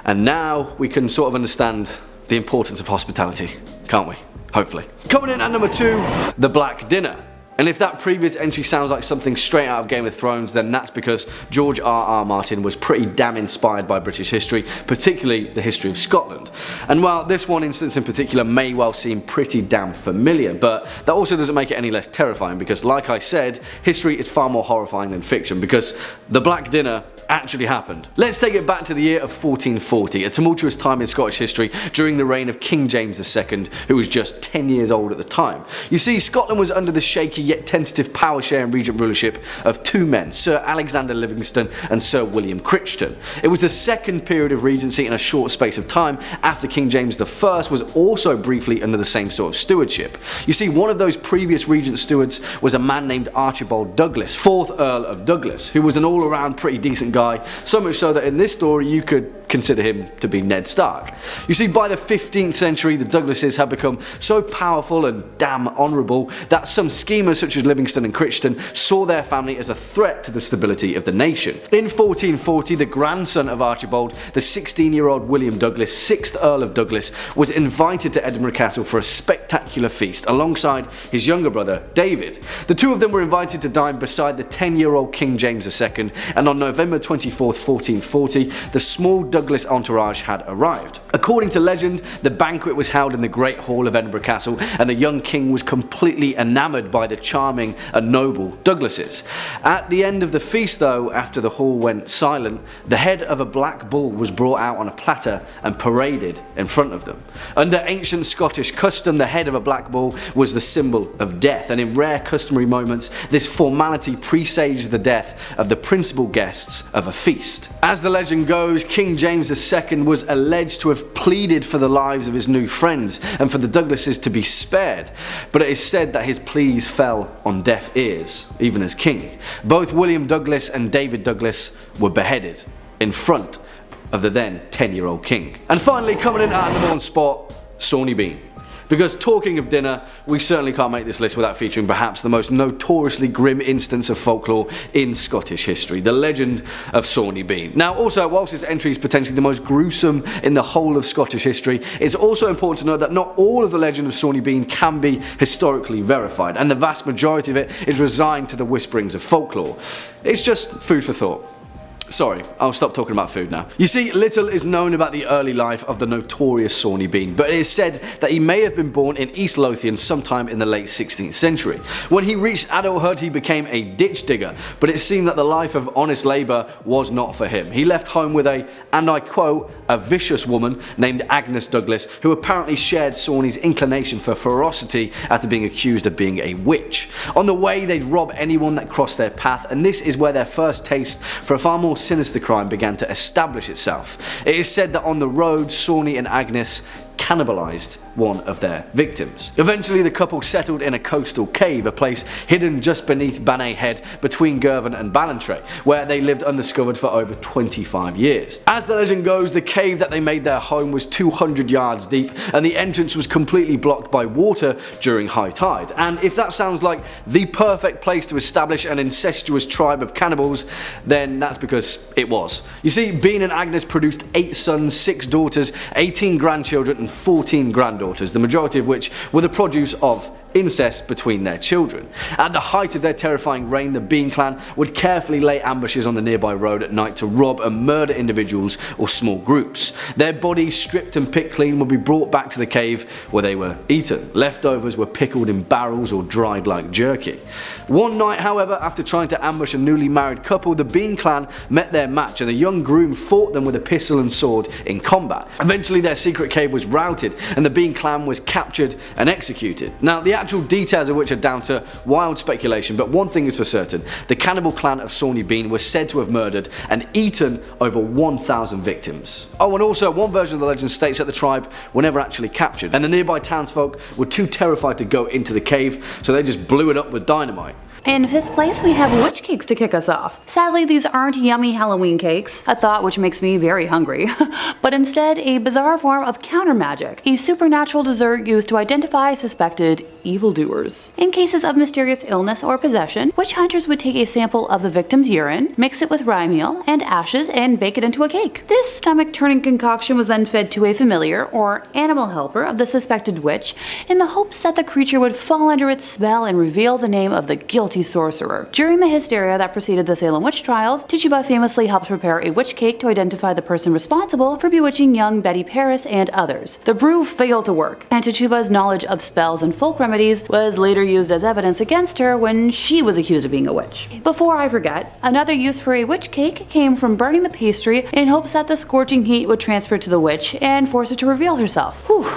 And now we can sort of understand the importance of hospitality, can't we? Hopefully. Coming in at number 2, the Black Dinner. And if that previous entry sounds like something straight out of Game of Thrones, then that's because George R.R. Martin was pretty damn inspired by British history, particularly the history of Scotland. And while this one instance in particular may well seem pretty damn familiar, but that also doesn't make it any less terrifying, because like I said, history is far more horrifying than fiction, because the Black Dinner actually happened. Let's take it back to the year of 1440, a tumultuous time in Scottish history during the reign of King James II, who was just 10 years old at the time. You see, Scotland was under the shaky yet tentative power share and regent rulership of 2 men, Sir Alexander Livingston and Sir William Crichton. It was the second period of regency in a short space of time after King James I was also briefly under the same sort of stewardship. You see, one of those previous regent stewards was a man named Archibald Douglas, 4th Earl of Douglas, who was an all-around pretty decent guy, so much so that in this story you could consider him to be Ned Stark. You see, by the 15th century the Douglases had become so powerful and damn honourable that some schemers such as Livingston and Crichton saw their family as a threat to the stability of the nation. In 1440, the grandson of Archibald, the 16-year-old William Douglas, 6th Earl of Douglas, was invited to Edinburgh Castle for a spectacular feast alongside his younger brother David. The two of them were invited to dine beside the 10-year-old King James II, and on November 24th, 1440, the small Douglas entourage had arrived. According to legend, the banquet was held in the Great Hall of Edinburgh Castle, and the young king was completely enamoured by the charming and noble Douglases. At the end of the feast though, after the hall went silent, the head of a black bull was brought out on a platter and paraded in front of them. Under ancient Scottish custom, the head of a black bull was the symbol of death, and in rare customary moments, this formality presaged the death of the principal guests of a feast. As the legend goes, King James II was alleged to have pleaded for the lives of his new friends and for the Douglases to be spared, but it is said that his pleas fell on deaf ears, even as king. Both William Douglas and David Douglas were beheaded in front of the then 10-year-old king. And finally, coming in at number 1 spot, Sawney Bean. Because talking of dinner, we certainly can't make this list without featuring perhaps the most notoriously grim instance of folklore in Scottish history, the legend of Sawney Bean. Now also, whilst this entry is potentially the most gruesome in the whole of Scottish history, it's also important to note that not all of the legend of Sawney Bean can be historically verified, and the vast majority of it is resigned to the whisperings of folklore. It's just food for thought. Sorry, I'll stop talking about food now. You see, little is known about the early life of the notorious Sawney Bean, but it is said that he may have been born in East Lothian sometime in the late 16th century. When he reached adulthood, he became a ditch digger, but it seemed that the life of honest labour was not for him. He left home with a, and I quote, a vicious woman named Agnes Douglas, who apparently shared Sawney's inclination for ferocity after being accused of being a witch. On the way, they'd rob anyone that crossed their path, and this is where their first taste for a far more sinister crime began to establish itself. It is said that on the road, Sawney and Agnes cannibalized one of their victims. Eventually the couple settled in a coastal cave, a place hidden just beneath Bannockburn Head between Girvan and Ballantrae, where they lived undiscovered for over 25 years. As the legend goes, the cave that they made their home was 200 yards deep, and the entrance was completely blocked by water during high tide. And if that sounds like the perfect place to establish an incestuous tribe of cannibals, then that's because it was. You see, Bean and Agnes produced 8 sons, 6 daughters, 18 grandchildren and 14 granddaughters, the majority of which were the produce of incest between their children. At the height of their terrifying reign, the Bean clan would carefully lay ambushes on the nearby road at night to rob and murder individuals or small groups. Their bodies, stripped and picked clean, would be brought back to the cave where they were eaten. Leftovers were pickled in barrels or dried like jerky. One night, however, after trying to ambush a newly married couple, the Bean clan met their match and the young groom fought them with a pistol and sword in combat. Eventually their secret cave was routed and the Bean clan was captured and executed. Now, the actual details of which are down to wild speculation, but one thing is for certain: the cannibal clan of Sawney Bean was said to have murdered and eaten over 1,000 victims. Oh, and also one version of the legend states that the tribe were never actually captured, and the nearby townsfolk were too terrified to go into the cave, so they just blew it up with dynamite. In 5th place, we have witch cakes to kick us off. Sadly, these aren't yummy Halloween cakes, a thought which makes me very hungry, but instead a bizarre form of counter magic, a supernatural dessert used to identify suspected evildoers. In cases of mysterious illness or possession, witch hunters would take a sample of the victim's urine, mix it with rye meal and ashes, and bake it into a cake. This stomach-turning concoction was then fed to a familiar or animal helper of the suspected witch in the hopes that the creature would fall under its spell and reveal the name of the guilty sorcerer. During the hysteria that preceded the Salem witch trials, Tituba famously helped prepare a witch cake to identify the person responsible for bewitching young Betty Paris and others. The brew failed to work, and Tituba's knowledge of spells and folk remedies was later used as evidence against her when she was accused of being a witch. Before I forget, another use for a witch cake came from burning the pastry in hopes that the scorching heat would transfer to the witch and force her to reveal herself. Whew.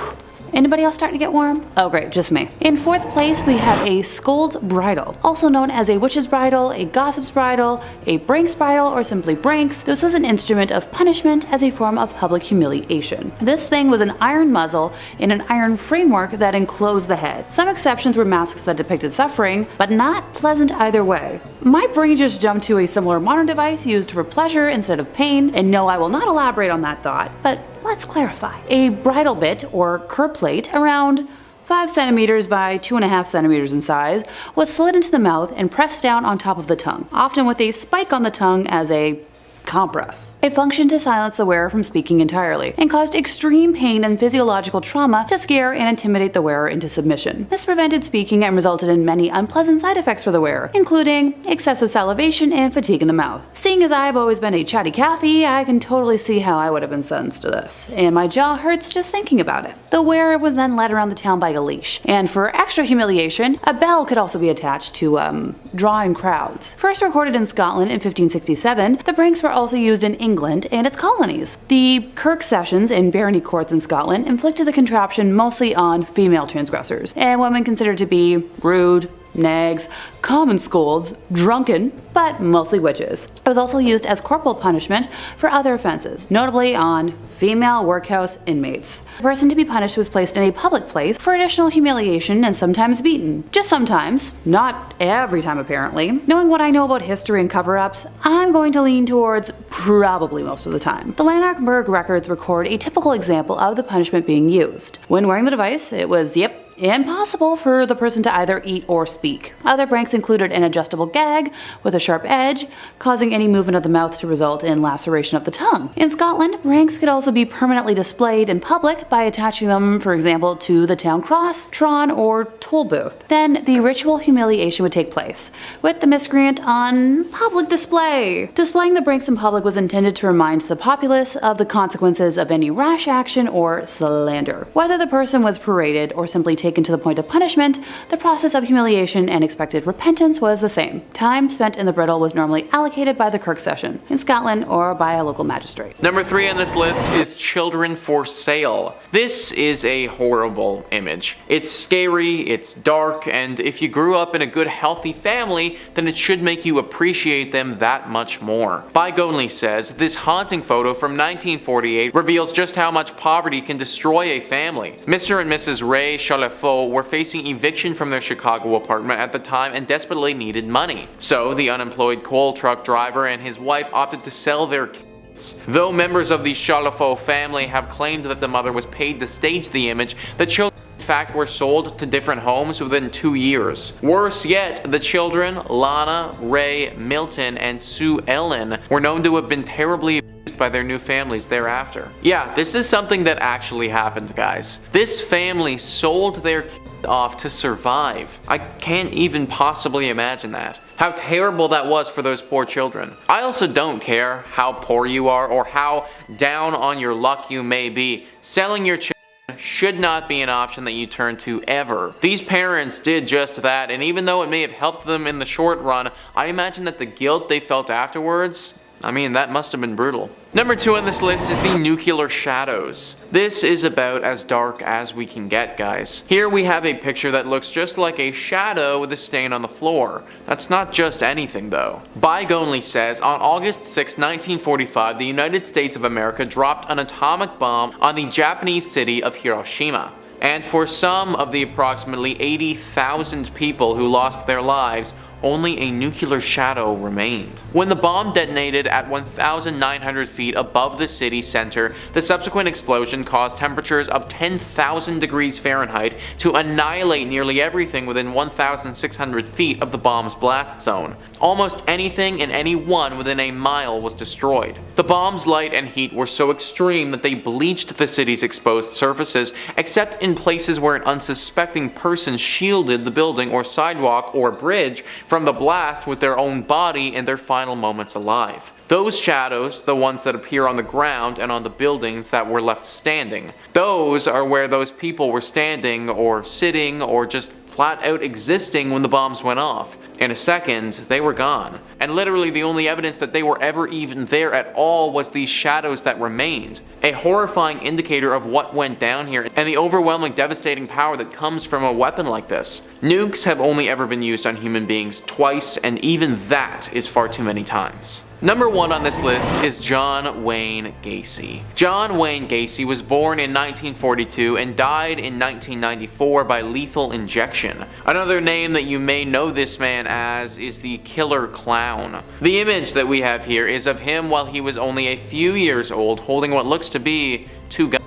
Anybody else starting to get warm? Oh great, just me. In 4th place, we have a scold's bridle. Also known as a witch's bridle, a gossip's bridle, a brink's bridle, or simply brinks, this was an instrument of punishment as a form of public humiliation. This thing was an iron muzzle in an iron framework that enclosed the head. Some exceptions were masks that depicted suffering, but not pleasant either way. My brain just jumped to a similar modern device used for pleasure instead of pain, and no, I will not elaborate on that thought, but let's clarify. A bridle bit, or curb plate, around 5 centimeters by 2.5 centimeters in size, was slid into the mouth and pressed down on top of the tongue, often with a spike on the tongue as a compress. It functioned to silence the wearer from speaking entirely, and caused extreme pain and physiological trauma to scare and intimidate the wearer into submission. This prevented speaking and resulted in many unpleasant side effects for the wearer, including excessive salivation and fatigue in the mouth. Seeing as I've always been a chatty Cathy, I can totally see how I would have been sentenced to this, and my jaw hurts just thinking about it. The wearer was then led around the town by a leash, and for extra humiliation, a bell could also be attached to, draw in crowds. First recorded in Scotland in 1567, the brinks were also used in England and its colonies. The Kirk sessions in barony courts in Scotland inflicted the contraption mostly on female transgressors, and women considered to be rude, nags, common scolds, drunken, but mostly witches. It was also used as corporal punishment for other offenses, notably on female workhouse inmates. The person to be punished was placed in a public place for additional humiliation and sometimes beaten. Just sometimes, not every time apparently. Knowing what I know about history and cover-ups, I'm going to lean towards probably most of the time. The Lanarkburg records record a typical example of the punishment being used. When wearing the device, it was, impossible for the person to either eat or speak. Other pranks included an adjustable gag with a sharp edge, causing any movement of the mouth to result in laceration of the tongue. In Scotland, pranks could also be permanently displayed in public by attaching them, for example, to the town cross, tron, or toll booth. Then the ritual humiliation would take place, with the miscreant on public display. Displaying the pranks in public was intended to remind the populace of the consequences of any rash action or slander. Whether the person was paraded or simply taken to the point of punishment, the process of humiliation and expected repentance was the same. Time spent in the bridle was normally allocated by the Kirk session in Scotland or by a local magistrate. Number 3 on this list is children for sale. This is a horrible image. It's scary, it's dark, and if you grew up in a good healthy family, then it should make you appreciate them that much more. Bygonley says this haunting photo from 1948 reveals just how much poverty can destroy a family. Mr. and Mrs. Ray Chalefaux were facing eviction from their Chicago apartment at the time and desperately needed money. So the unemployed coal truck driver and his wife opted to sell their kids. Though members of the Chalefaux family have claimed that the mother was paid to stage the image, the children in fact were sold to different homes within 2 years. Worse yet, the children, Lana, Ray, Milton, and Sue Ellen, were known to have been terribly abused by their new families thereafter. Yeah, this is something that actually happened, guys. This family sold their kids off to survive. I can't even possibly imagine that. How terrible that was for those poor children. I also don't care how poor you are or how down on your luck you may be. Selling your children should not be an option that you turn to ever. These parents did just that, and even though it may have helped them in the short run, I imagine that the guilt they felt afterwards, that must have been brutal. Number 2 on this list is the nuclear shadows. This is about as dark as we can get, guys. Here we have a picture that looks just like a shadow with a stain on the floor. That's not just anything though. Bygonley says on August 6, 1945, the United States of America dropped an atomic bomb on the Japanese city of Hiroshima. And for some of the approximately 80,000 people who lost their lives, only a nuclear shadow remained. When the bomb detonated at 1,900 feet above the city center, the subsequent explosion caused temperatures of 10,000 degrees Fahrenheit to annihilate nearly everything within 1,600 feet of the bomb's blast zone. Almost anything and anyone within a mile was destroyed. The bomb's light and heat were so extreme that they bleached the city's exposed surfaces, except in places where an unsuspecting person shielded the building or sidewalk or bridge from the blast with their own body in their final moments alive. Those shadows, the ones that appear on the ground and on the buildings that were left standing, those are where those people were standing or sitting or just flat out existing when the bombs went off. In a second, they were gone. And literally the only evidence that they were ever even there at all was these shadows that remained. A horrifying indicator of what went down here and the overwhelming devastating power that comes from a weapon like this. Nukes have only ever been used on human beings twice, and even that is far too many times. Number 1 on this list is John Wayne Gacy. John Wayne Gacy was born in 1942 and died in 1994 by lethal injection. Another name that you may know this man as is the Killer Clown. The image that we have here is of him while he was only a few years old, holding what looks to be 2 guns.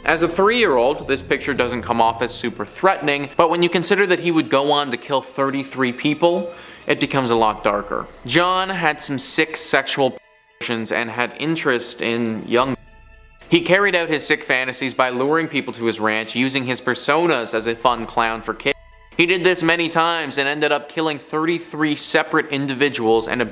As a 3-year-old, this picture doesn't come off as super threatening, but when you consider that he would go on to kill 33 people, it becomes a lot darker. John had some sick sexual passions and had interest in young. He carried out his sick fantasies by luring people to his ranch, using his personas as a fun clown for kids. He did this many times and ended up killing 33 separate individuals and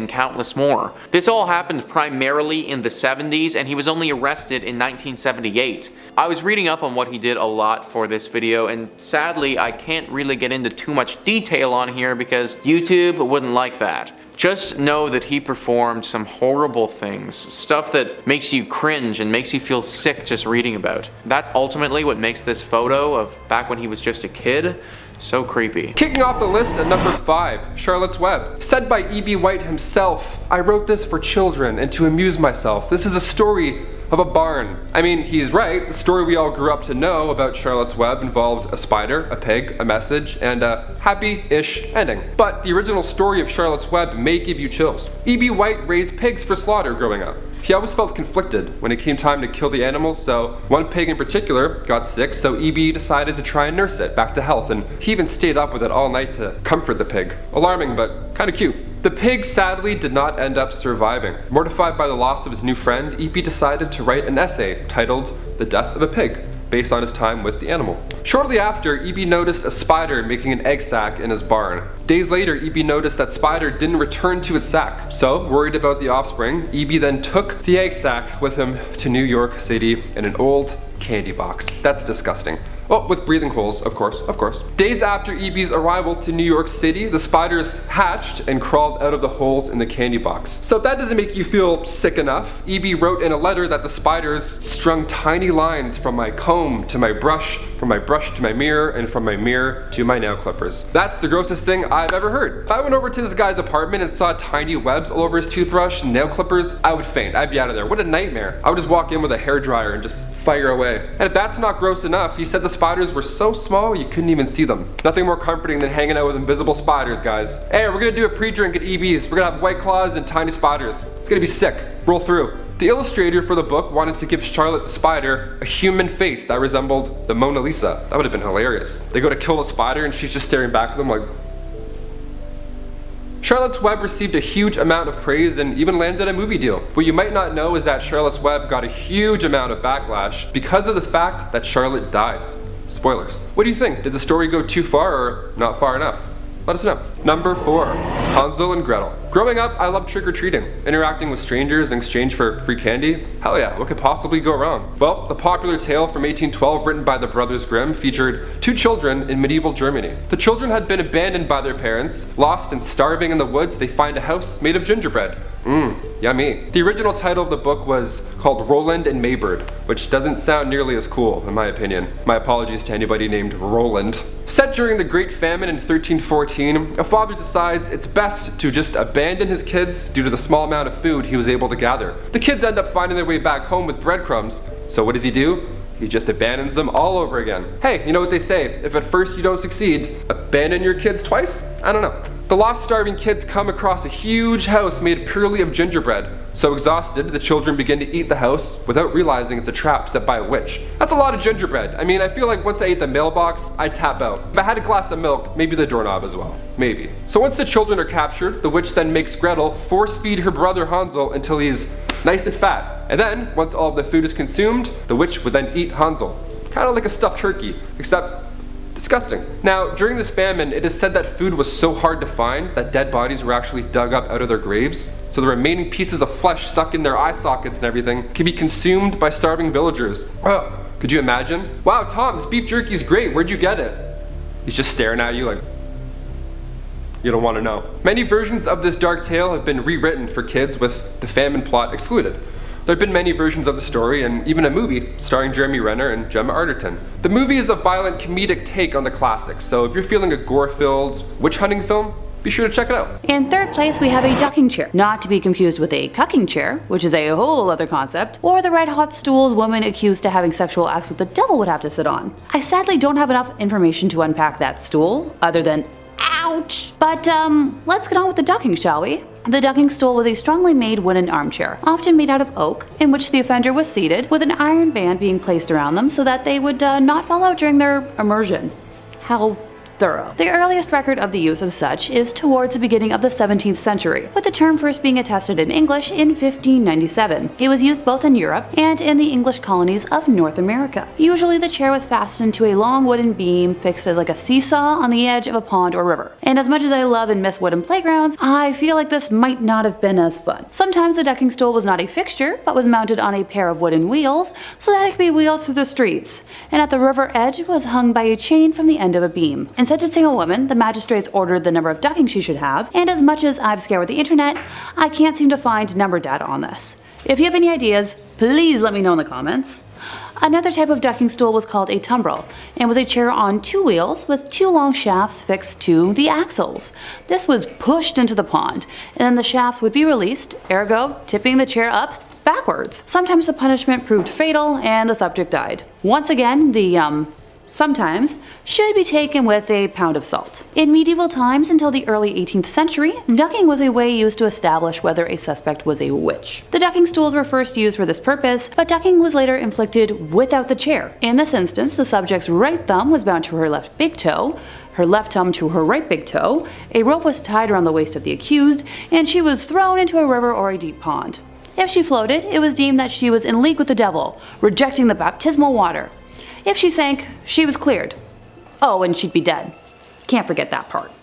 countless more. This all happened primarily in the 70s, and he was only arrested in 1978. I was reading up on what he did a lot for this video, and sadly I can't really get into too much detail on here because YouTube wouldn't like that. Just know that he performed some horrible things, stuff that makes you cringe and makes you feel sick just reading about. That's ultimately what makes this photo of back when he was just a kid so creepy. Kicking off the list at number 5, Charlotte's Web. Said by E.B. White himself, "I wrote this for children and to amuse myself. This is a story of a barn." I mean, he's right. The story we all grew up to know about Charlotte's Web involved a spider, a pig, a message, and a happy-ish ending. But the original story of Charlotte's Web may give you chills. E.B. White raised pigs for slaughter growing up. He always felt conflicted when it came time to kill the animals, so one pig in particular got sick, so E.B. decided to try and nurse it back to health, and he even stayed up with it all night to comfort the pig. Alarming, but kinda cute. The pig sadly did not end up surviving. Mortified by the loss of his new friend, E.B. decided to write an essay titled "The Death of a Pig," based on his time with the animal. Shortly after, E.B. noticed a spider making an egg sac in his barn. Days later, E.B. noticed that spider didn't return to its sac. So, worried about the offspring, E.B. then took the egg sac with him to New York City in an old candy box. That's disgusting. Oh, with breathing holes, of course. Days after E.B.'s arrival to New York City, the spiders hatched and crawled out of the holes in the candy box. So if that doesn't make you feel sick enough, E.B. wrote in a letter that the spiders strung tiny lines from my comb to my brush, from my brush to my mirror, and from my mirror to my nail clippers. That's the grossest thing I've ever heard. If I went over to this guy's apartment and saw tiny webs all over his toothbrush and nail clippers, I would faint. I'd be out of there. What a nightmare. I would just walk in with a hairdryer and just fire away. And if that's not gross enough, he said the spiders were so small you couldn't even see them. Nothing more comforting than hanging out with invisible spiders, guys. Hey, we're gonna do a pre-drink at EB's. We're gonna have White Claws and tiny spiders. It's gonna be sick. Roll through. The illustrator for the book wanted to give Charlotte the spider a human face that resembled the Mona Lisa. That would have been hilarious. They go to kill the spider and she's just staring back at them like... Charlotte's Web received a huge amount of praise and even landed a movie deal. What you might not know is that Charlotte's Web got a huge amount of backlash because of the fact that Charlotte dies. Spoilers. What do you think? Did the story go too far or not far enough? Let us know. Number 4, Hansel and Gretel. Growing up, I loved trick-or-treating, interacting with strangers in exchange for free candy. Hell yeah, what could possibly go wrong? Well, the popular tale from 1812 written by the Brothers Grimm featured 2 children in medieval Germany. The children had been abandoned by their parents. Lost and starving in the woods, they find a house made of gingerbread. Yummy. The original title of the book was called Roland and Maybird, which doesn't sound nearly as cool, in my opinion. My apologies to anybody named Roland. Set during the Great Famine in 1314, a father decides it's best to just abandon his kids due to the small amount of food he was able to gather. The kids end up finding their way back home with breadcrumbs, so what does he do? He just abandons them all over again. Hey, you know what they say, if at first you don't succeed, abandon your kids twice? I don't know. The lost starving kids come across a huge house made purely of gingerbread. So exhausted, the children begin to eat the house without realizing it's a trap set by a witch. That's a lot of gingerbread. I mean, I feel like once I ate the mailbox, I'd tap out. If I had a glass of milk, maybe the doorknob as well. Maybe. So once the children are captured, the witch then makes Gretel force feed her brother Hansel until he's nice and fat. And then, once all of the food is consumed, the witch would then eat Hansel. Kind of like a stuffed turkey, except disgusting. Now, during this famine, it is said that food was so hard to find that dead bodies were actually dug up out of their graves, so the remaining pieces of flesh stuck in their eye sockets and everything can be consumed by starving villagers. Oh, could you imagine? Wow, Tom, this beef jerky is great. Where'd you get it? He's just staring at you like, you don't want to know. Many versions of this dark tale have been rewritten for kids with the famine plot excluded. There have been many versions of the story, and even a movie starring Jeremy Renner and Gemma Arterton. The movie is a violent comedic take on the classics, so if you're feeling a gore-filled witch hunting film, be sure to check it out. In third place, we have a ducking chair, not to be confused with a cucking chair, which is a whole other concept, or the red hot stools women accused of having sexual acts with the devil would have to sit on. I sadly don't have enough information to unpack that stool, other than ouch. But let's get on with the ducking, shall we? The ducking stool was a strongly made wooden armchair, often made out of oak, in which the offender was seated, with an iron band being placed around them so that they would not fall out during their immersion. How thorough. The earliest record of the use of such is towards the beginning of the 17th century, with the term first being attested in English in 1597. It was used both in Europe and in the English colonies of North America. Usually the chair was fastened to a long wooden beam fixed as like a seesaw on the edge of a pond or river. And as much as I love and miss wooden playgrounds, I feel like this might not have been as fun. Sometimes the ducking stool was not a fixture, but was mounted on a pair of wooden wheels so that it could be wheeled through the streets, and at the river edge was hung by a chain from the end of a beam. In sentencing a woman, the magistrates ordered the number of duckings she should have, and as much as I've scoured the internet, I can't seem to find number data on this. If you have any ideas, please let me know in the comments. Another type of ducking stool was called a tumbrel, and was a chair on two wheels with two long shafts fixed to the axles. This was pushed into the pond, and then the shafts would be released, ergo tipping the chair up backwards. Sometimes the punishment proved fatal and the subject died. Once again, the sometimes should be taken with a pound of salt. In medieval times until the early 18th century, ducking was a way used to establish whether a suspect was a witch. The ducking stools were first used for this purpose, but ducking was later inflicted without the chair. In this instance, the subject's right thumb was bound to her left big toe, her left thumb to her right big toe, a rope was tied around the waist of the accused, and she was thrown into a river or a deep pond. If she floated, it was deemed that she was in league with the devil, rejecting the baptismal water. If she sank, she was cleared. Oh, and she'd be dead. Can't forget that part.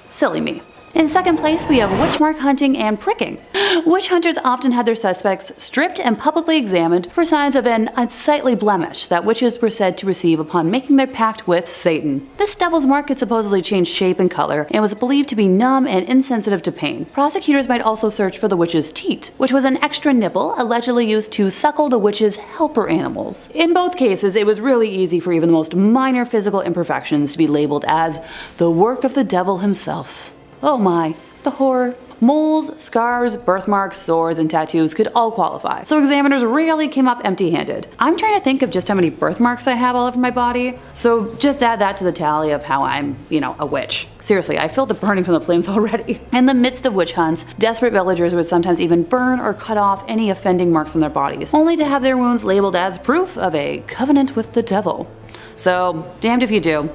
Silly me. In second place, we have witch mark hunting and pricking. Witch hunters often had their suspects stripped and publicly examined for signs of an unsightly blemish that witches were said to receive upon making their pact with Satan. This devil's mark could supposedly change shape and color and was believed to be numb and insensitive to pain. Prosecutors might also search for the witch's teat, which was an extra nipple allegedly used to suckle the witch's helper animals. In both cases, it was really easy for even the most minor physical imperfections to be labeled as the work of the devil himself. Oh my, the horror. Moles, scars, birthmarks, sores, and tattoos could all qualify, so examiners rarely came up empty-handed. I'm trying to think of just how many birthmarks I have all over my body, so just add that to the tally of how I'm, a witch. Seriously, I feel the burning from the flames already. In the midst of witch hunts, desperate villagers would sometimes even burn or cut off any offending marks on their bodies, only to have their wounds labeled as proof of a covenant with the devil. So, damned if you do,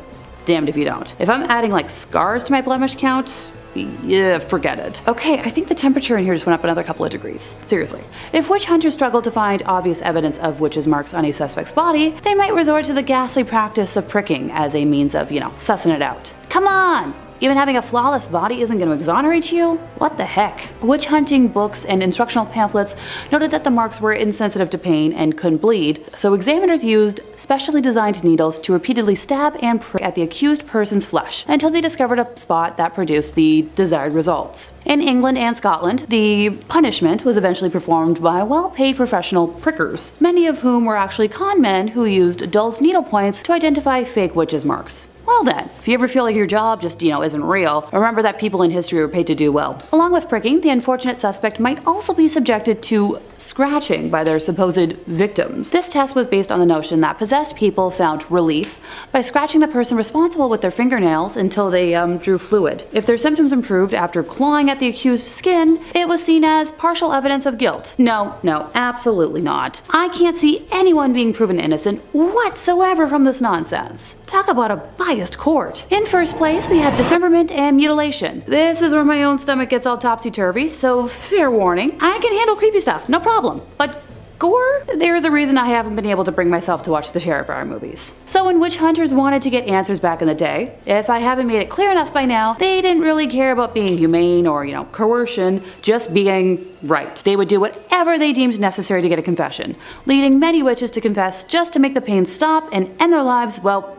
damned if you don't. If I'm adding like scars to my blemish count, yeah, forget it. Okay, I think the temperature in here just went up another couple of degrees. Seriously. If witch hunters struggled to find obvious evidence of witches' marks on a suspect's body, they might resort to the ghastly practice of pricking as a means of, sussing it out. Come on! Even having a flawless body isn't going to exonerate you? What the heck? Witch hunting books and instructional pamphlets noted that the marks were insensitive to pain and couldn't bleed, so examiners used specially designed needles to repeatedly stab and prick at the accused person's flesh until they discovered a spot that produced the desired results. In England and Scotland, the punishment was eventually performed by well-paid professional prickers, many of whom were actually con men who used dulled needle points to identify fake witches' marks. Well then, if you ever feel like your job just, isn't real, remember that people in history were paid to do well. Along with pricking, the unfortunate suspect might also be subjected to scratching by their supposed victims. This test was based on the notion that possessed people found relief by scratching the person responsible with their fingernails until they drew fluid. If their symptoms improved after clawing at the accused's skin, it was seen as partial evidence of guilt. No, absolutely not. I can't see anyone being proven innocent whatsoever from this nonsense. Talk about a biased court. In first place, we have dismemberment and mutilation. This is where my own stomach gets all topsy-turvy, so fair warning, I can handle creepy stuff, no problem. But gore? There's a reason I haven't been able to bring myself to watch the Terrifier movies. So when witch hunters wanted to get answers back in the day, if I haven't made it clear enough by now, they didn't really care about being humane or, coercion, just being right. They would do whatever they deemed necessary to get a confession, leading many witches to confess just to make the pain stop and end their lives, well,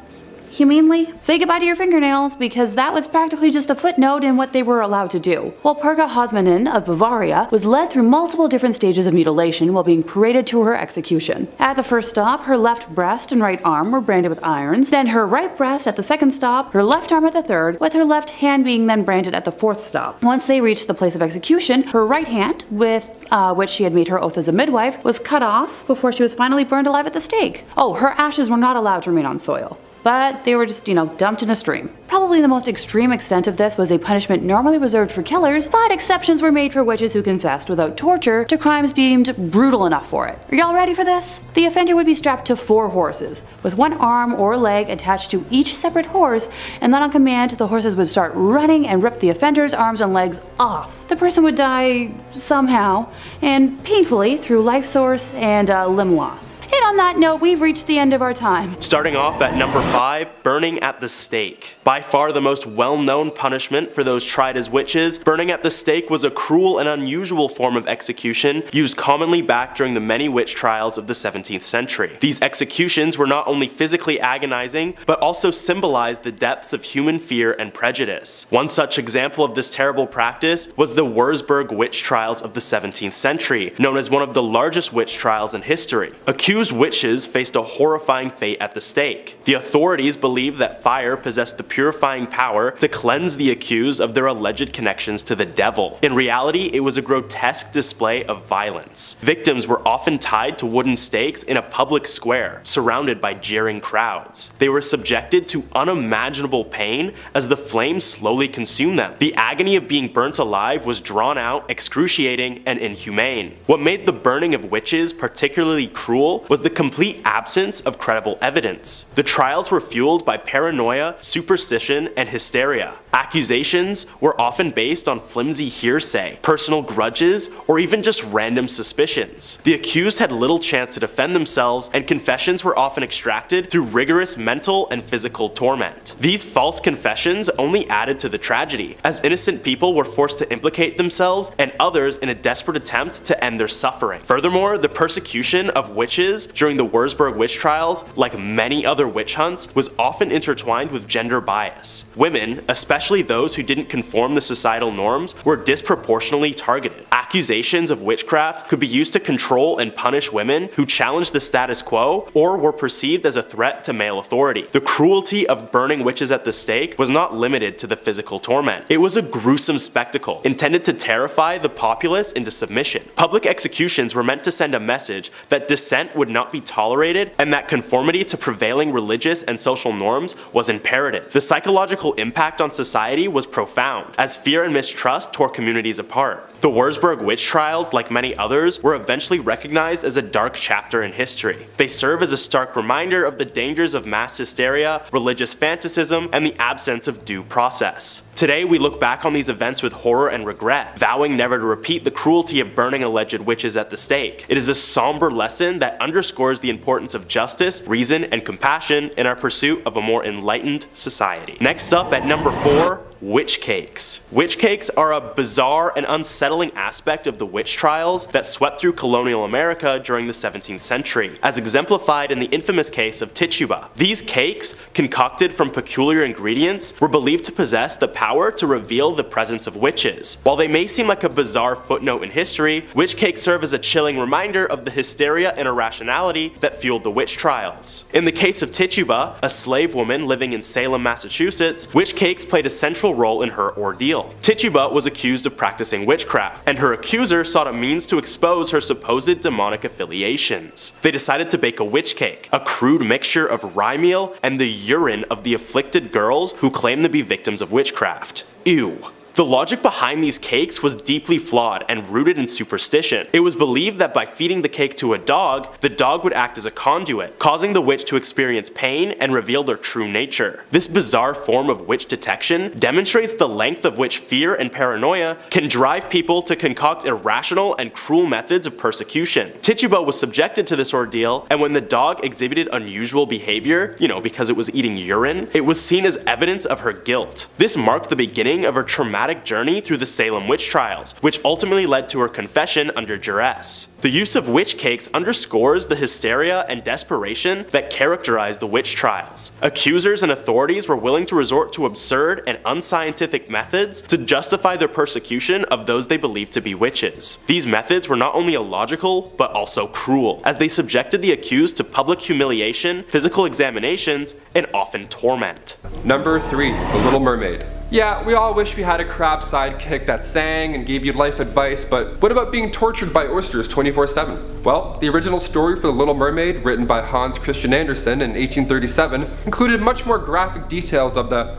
humanely. Say goodbye to your fingernails, because that was practically just a footnote in what they were allowed to do. Walpurga Hosmanen of Bavaria was led through multiple different stages of mutilation while being paraded to her execution. At the first stop, her left breast and right arm were branded with irons, then her right breast at the second stop, her left arm at the third, with her left hand being then branded at the fourth stop. Once they reached the place of execution, her right hand, with which she had made her oath as a midwife, was cut off before she was finally burned alive at the stake. Oh, her ashes were not allowed to remain on soil, but they were just, dumped in a stream. Probably the most extreme extent of this was a punishment normally reserved for killers, but exceptions were made for witches who confessed without torture to crimes deemed brutal enough for it. Are y'all ready for this? The offender would be strapped to 4 horses, with one arm or leg attached to each separate horse, and then on command, the horses would start running and rip the offender's arms and legs off. The person would die somehow, and painfully through life source and limb loss. And on that note, we've reached the end of our time. Starting off at number 5, burning at the stake. By far the most well-known punishment for those tried as witches, burning at the stake was a cruel and unusual form of execution used commonly back during the many witch trials of the 17th century. These executions were not only physically agonizing, but also symbolized the depths of human fear and prejudice. One such example of this terrible practice was the Wurzburg witch trials of the 17th century, known as one of the largest witch trials in history. Accused witches faced a horrifying fate at the stake. The authorities believed that fire possessed the purifying power to cleanse the accused of their alleged connections to the devil. In reality, it was a grotesque display of violence. Victims were often tied to wooden stakes in a public square, surrounded by jeering crowds. They were subjected to unimaginable pain as the flames slowly consumed them. The agony of being burnt alive was drawn out, excruciating, and inhumane. What made the burning of witches particularly cruel was the complete absence of credible evidence. The trials were fueled by paranoia, superstition, and hysteria. Accusations were often based on flimsy hearsay, personal grudges, or even just random suspicions. The accused had little chance to defend themselves, and confessions were often extracted through rigorous mental and physical torment. These false confessions only added to the tragedy, as innocent people were forced to implicate themselves and others in a desperate attempt to end their suffering. Furthermore, the persecution of witches during the Wurzburg witch trials, like many other witch hunts, was often intertwined with gender bias. Women, especially those who didn't conform to societal norms, were disproportionately targeted. Accusations of witchcraft could be used to control and punish women who challenged the status quo or were perceived as a threat to male authority. The cruelty of burning witches at the stake was not limited to the physical torment. It was a gruesome spectacle intended to terrify the populace into submission. Public executions were meant to send a message that dissent would not be tolerated and that conformity to prevailing religious and social norms was imperative. The psychological impact on society was profound, as fear and mistrust tore communities apart. The Wurzburg witch trials, like many others, were eventually recognized as a dark chapter in history. They serve as a stark reminder of the dangers of mass hysteria, religious fanaticism, and the absence of due process. Today, we look back on these events with horror and regret, vowing never to repeat the cruelty of burning alleged witches at the stake. It is a somber lesson that underscores the importance of justice, reason, and compassion in our pursuit of a more enlightened society. Next up at number 4, witch cakes. Witch cakes are a bizarre and unsettling aspect of the witch trials that swept through colonial America during the 17th century, as exemplified in the infamous case of Tituba. These cakes, concocted from peculiar ingredients, were believed to possess the power to reveal the presence of witches. While they may seem like a bizarre footnote in history, witch cakes serve as a chilling reminder of the hysteria and irrationality that fueled the witch trials. In the case of Tituba, a slave woman living in Salem, Massachusetts, witch cakes played a central role in her ordeal. Tituba was accused of practicing witchcraft, and her accuser sought a means to expose her supposed demonic affiliations. They decided to bake a witch cake, a crude mixture of rye meal and the urine of the afflicted girls who claimed to be victims of witchcraft. Ew. The logic behind these cakes was deeply flawed and rooted in superstition. It was believed that by feeding the cake to a dog, the dog would act as a conduit, causing the witch to experience pain and reveal their true nature. This bizarre form of witch detection demonstrates the length of which fear and paranoia can drive people to concoct irrational and cruel methods of persecution. Tituba was subjected to this ordeal, and when the dog exhibited unusual behavior, because it was eating urine, it was seen as evidence of her guilt. This marked the beginning of her traumatic journey through the Salem witch trials, which ultimately led to her confession under duress. The use of witch cakes underscores the hysteria and desperation that characterized the witch trials. Accusers and authorities were willing to resort to absurd and unscientific methods to justify their persecution of those they believed to be witches. These methods were not only illogical, but also cruel, as they subjected the accused to public humiliation, physical examinations, and often torment. Number 3, The Little Mermaid. Yeah, we all wish we had a crab sidekick that sang and gave you life advice, but what about being tortured by oysters 24/7? Well, the original story for The Little Mermaid, written by Hans Christian Andersen in 1837, included much more graphic details of the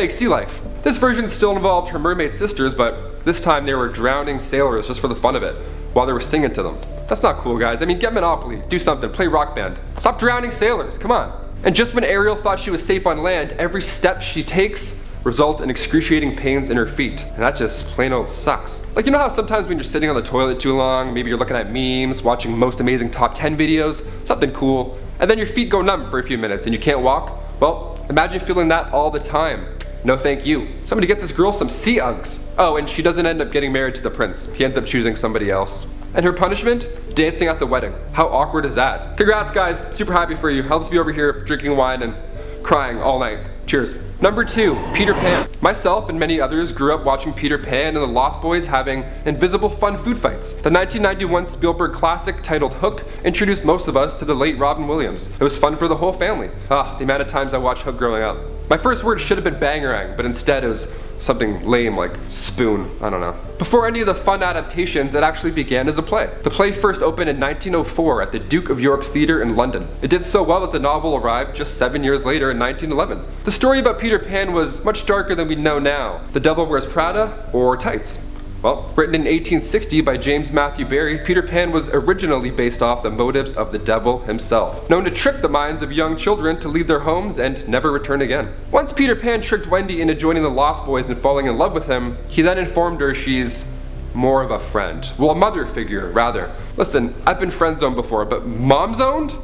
#sea life. This version still involved her mermaid sisters, but this time they were drowning sailors just for the fun of it, while they were singing to them. That's not cool, guys. I mean, get Monopoly, do something, play Rock Band. Stop drowning sailors, come on. And just when Ariel thought she was safe on land, every step she takes results in excruciating pains in her feet, and that just plain old sucks. Like, you know how sometimes when you're sitting on the toilet too long, maybe you're looking at memes, watching most amazing top 10 videos, something cool, and then your feet go numb for a few minutes and you can't walk? Well, imagine feeling that all the time. No thank you. Somebody get this girl some sea Uggs. Oh, and she doesn't end up getting married to the prince. He ends up choosing somebody else. And her punishment? Dancing at the wedding. How awkward is that? Congrats, guys. Super happy for you. I'll just be over here drinking wine and crying all night. Cheers. Number 2, Peter Pan. Myself and many others grew up watching Peter Pan and the Lost Boys having invisible fun food fights. The 1991 Spielberg classic titled Hook introduced most of us to the late Robin Williams. It was fun for the whole family. The amount of times I watched Hook growing up. My first word should have been bangarang, but instead it was something lame like spoon, I don't know. Before any of the fun adaptations, it actually began as a play. The play first opened in 1904 at the Duke of York's Theatre in London. It did so well that the novel arrived just 7 years later in 1911. The story about Peter Pan was much darker than we know now. The Devil Wears Prada or Tights. Well, written in 1860 by James Matthew Barrie, Peter Pan was originally based off the motives of the devil himself, known to trick the minds of young children to leave their homes and never return again. Once Peter Pan tricked Wendy into joining the Lost Boys and falling in love with him, he then informed her she's more of a friend. Well, a mother figure, rather. Listen, I've been friend zoned before, but mom zoned?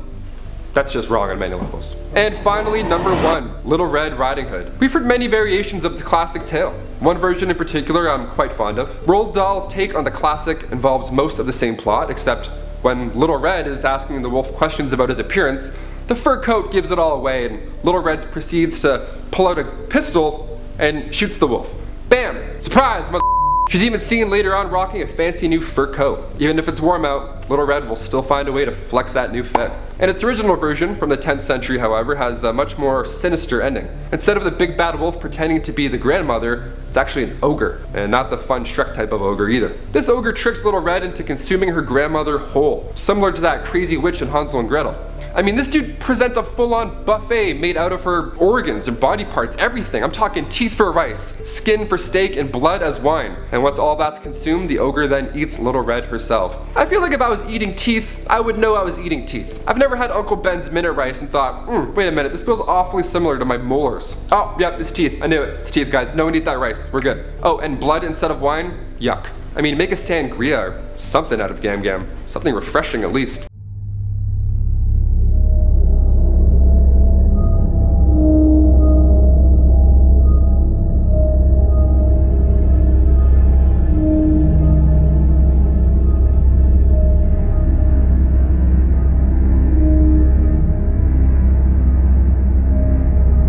That's just wrong on many levels. And finally, number 1, Little Red Riding Hood. We've heard many variations of the classic tale. One version in particular I'm quite fond of. Roald Dahl's take on the classic involves most of the same plot, except when Little Red is asking the wolf questions about his appearance, the fur coat gives it all away and Little Red proceeds to pull out a pistol and shoots the wolf. Bam! Surprise, mother. She's even seen later on rocking a fancy new fur coat. Even if it's warm out, Little Red will still find a way to flex that new fit. And its original version from the 10th century, however, has a much more sinister ending. Instead of the big bad wolf pretending to be the grandmother, it's actually an ogre, and not the fun Shrek type of ogre either. This ogre tricks Little Red into consuming her grandmother whole, similar to that crazy witch in Hansel and Gretel. I mean, this dude presents a full-on buffet made out of her organs and body parts, everything. I'm talking teeth for rice, skin for steak, and blood as wine. And once all that's consumed, the ogre then eats Little Red herself. I feel like if I was eating teeth, I would know I was eating teeth. I've never had Uncle Ben's minute rice and thought, wait a minute, this feels awfully similar to my molars. Oh, yep, it's teeth. I knew it. It's teeth, guys. No one eat that rice. We're good. Oh, and blood instead of wine? Yuck. I mean, make a sangria or something out of Gam Gam. Something refreshing at least.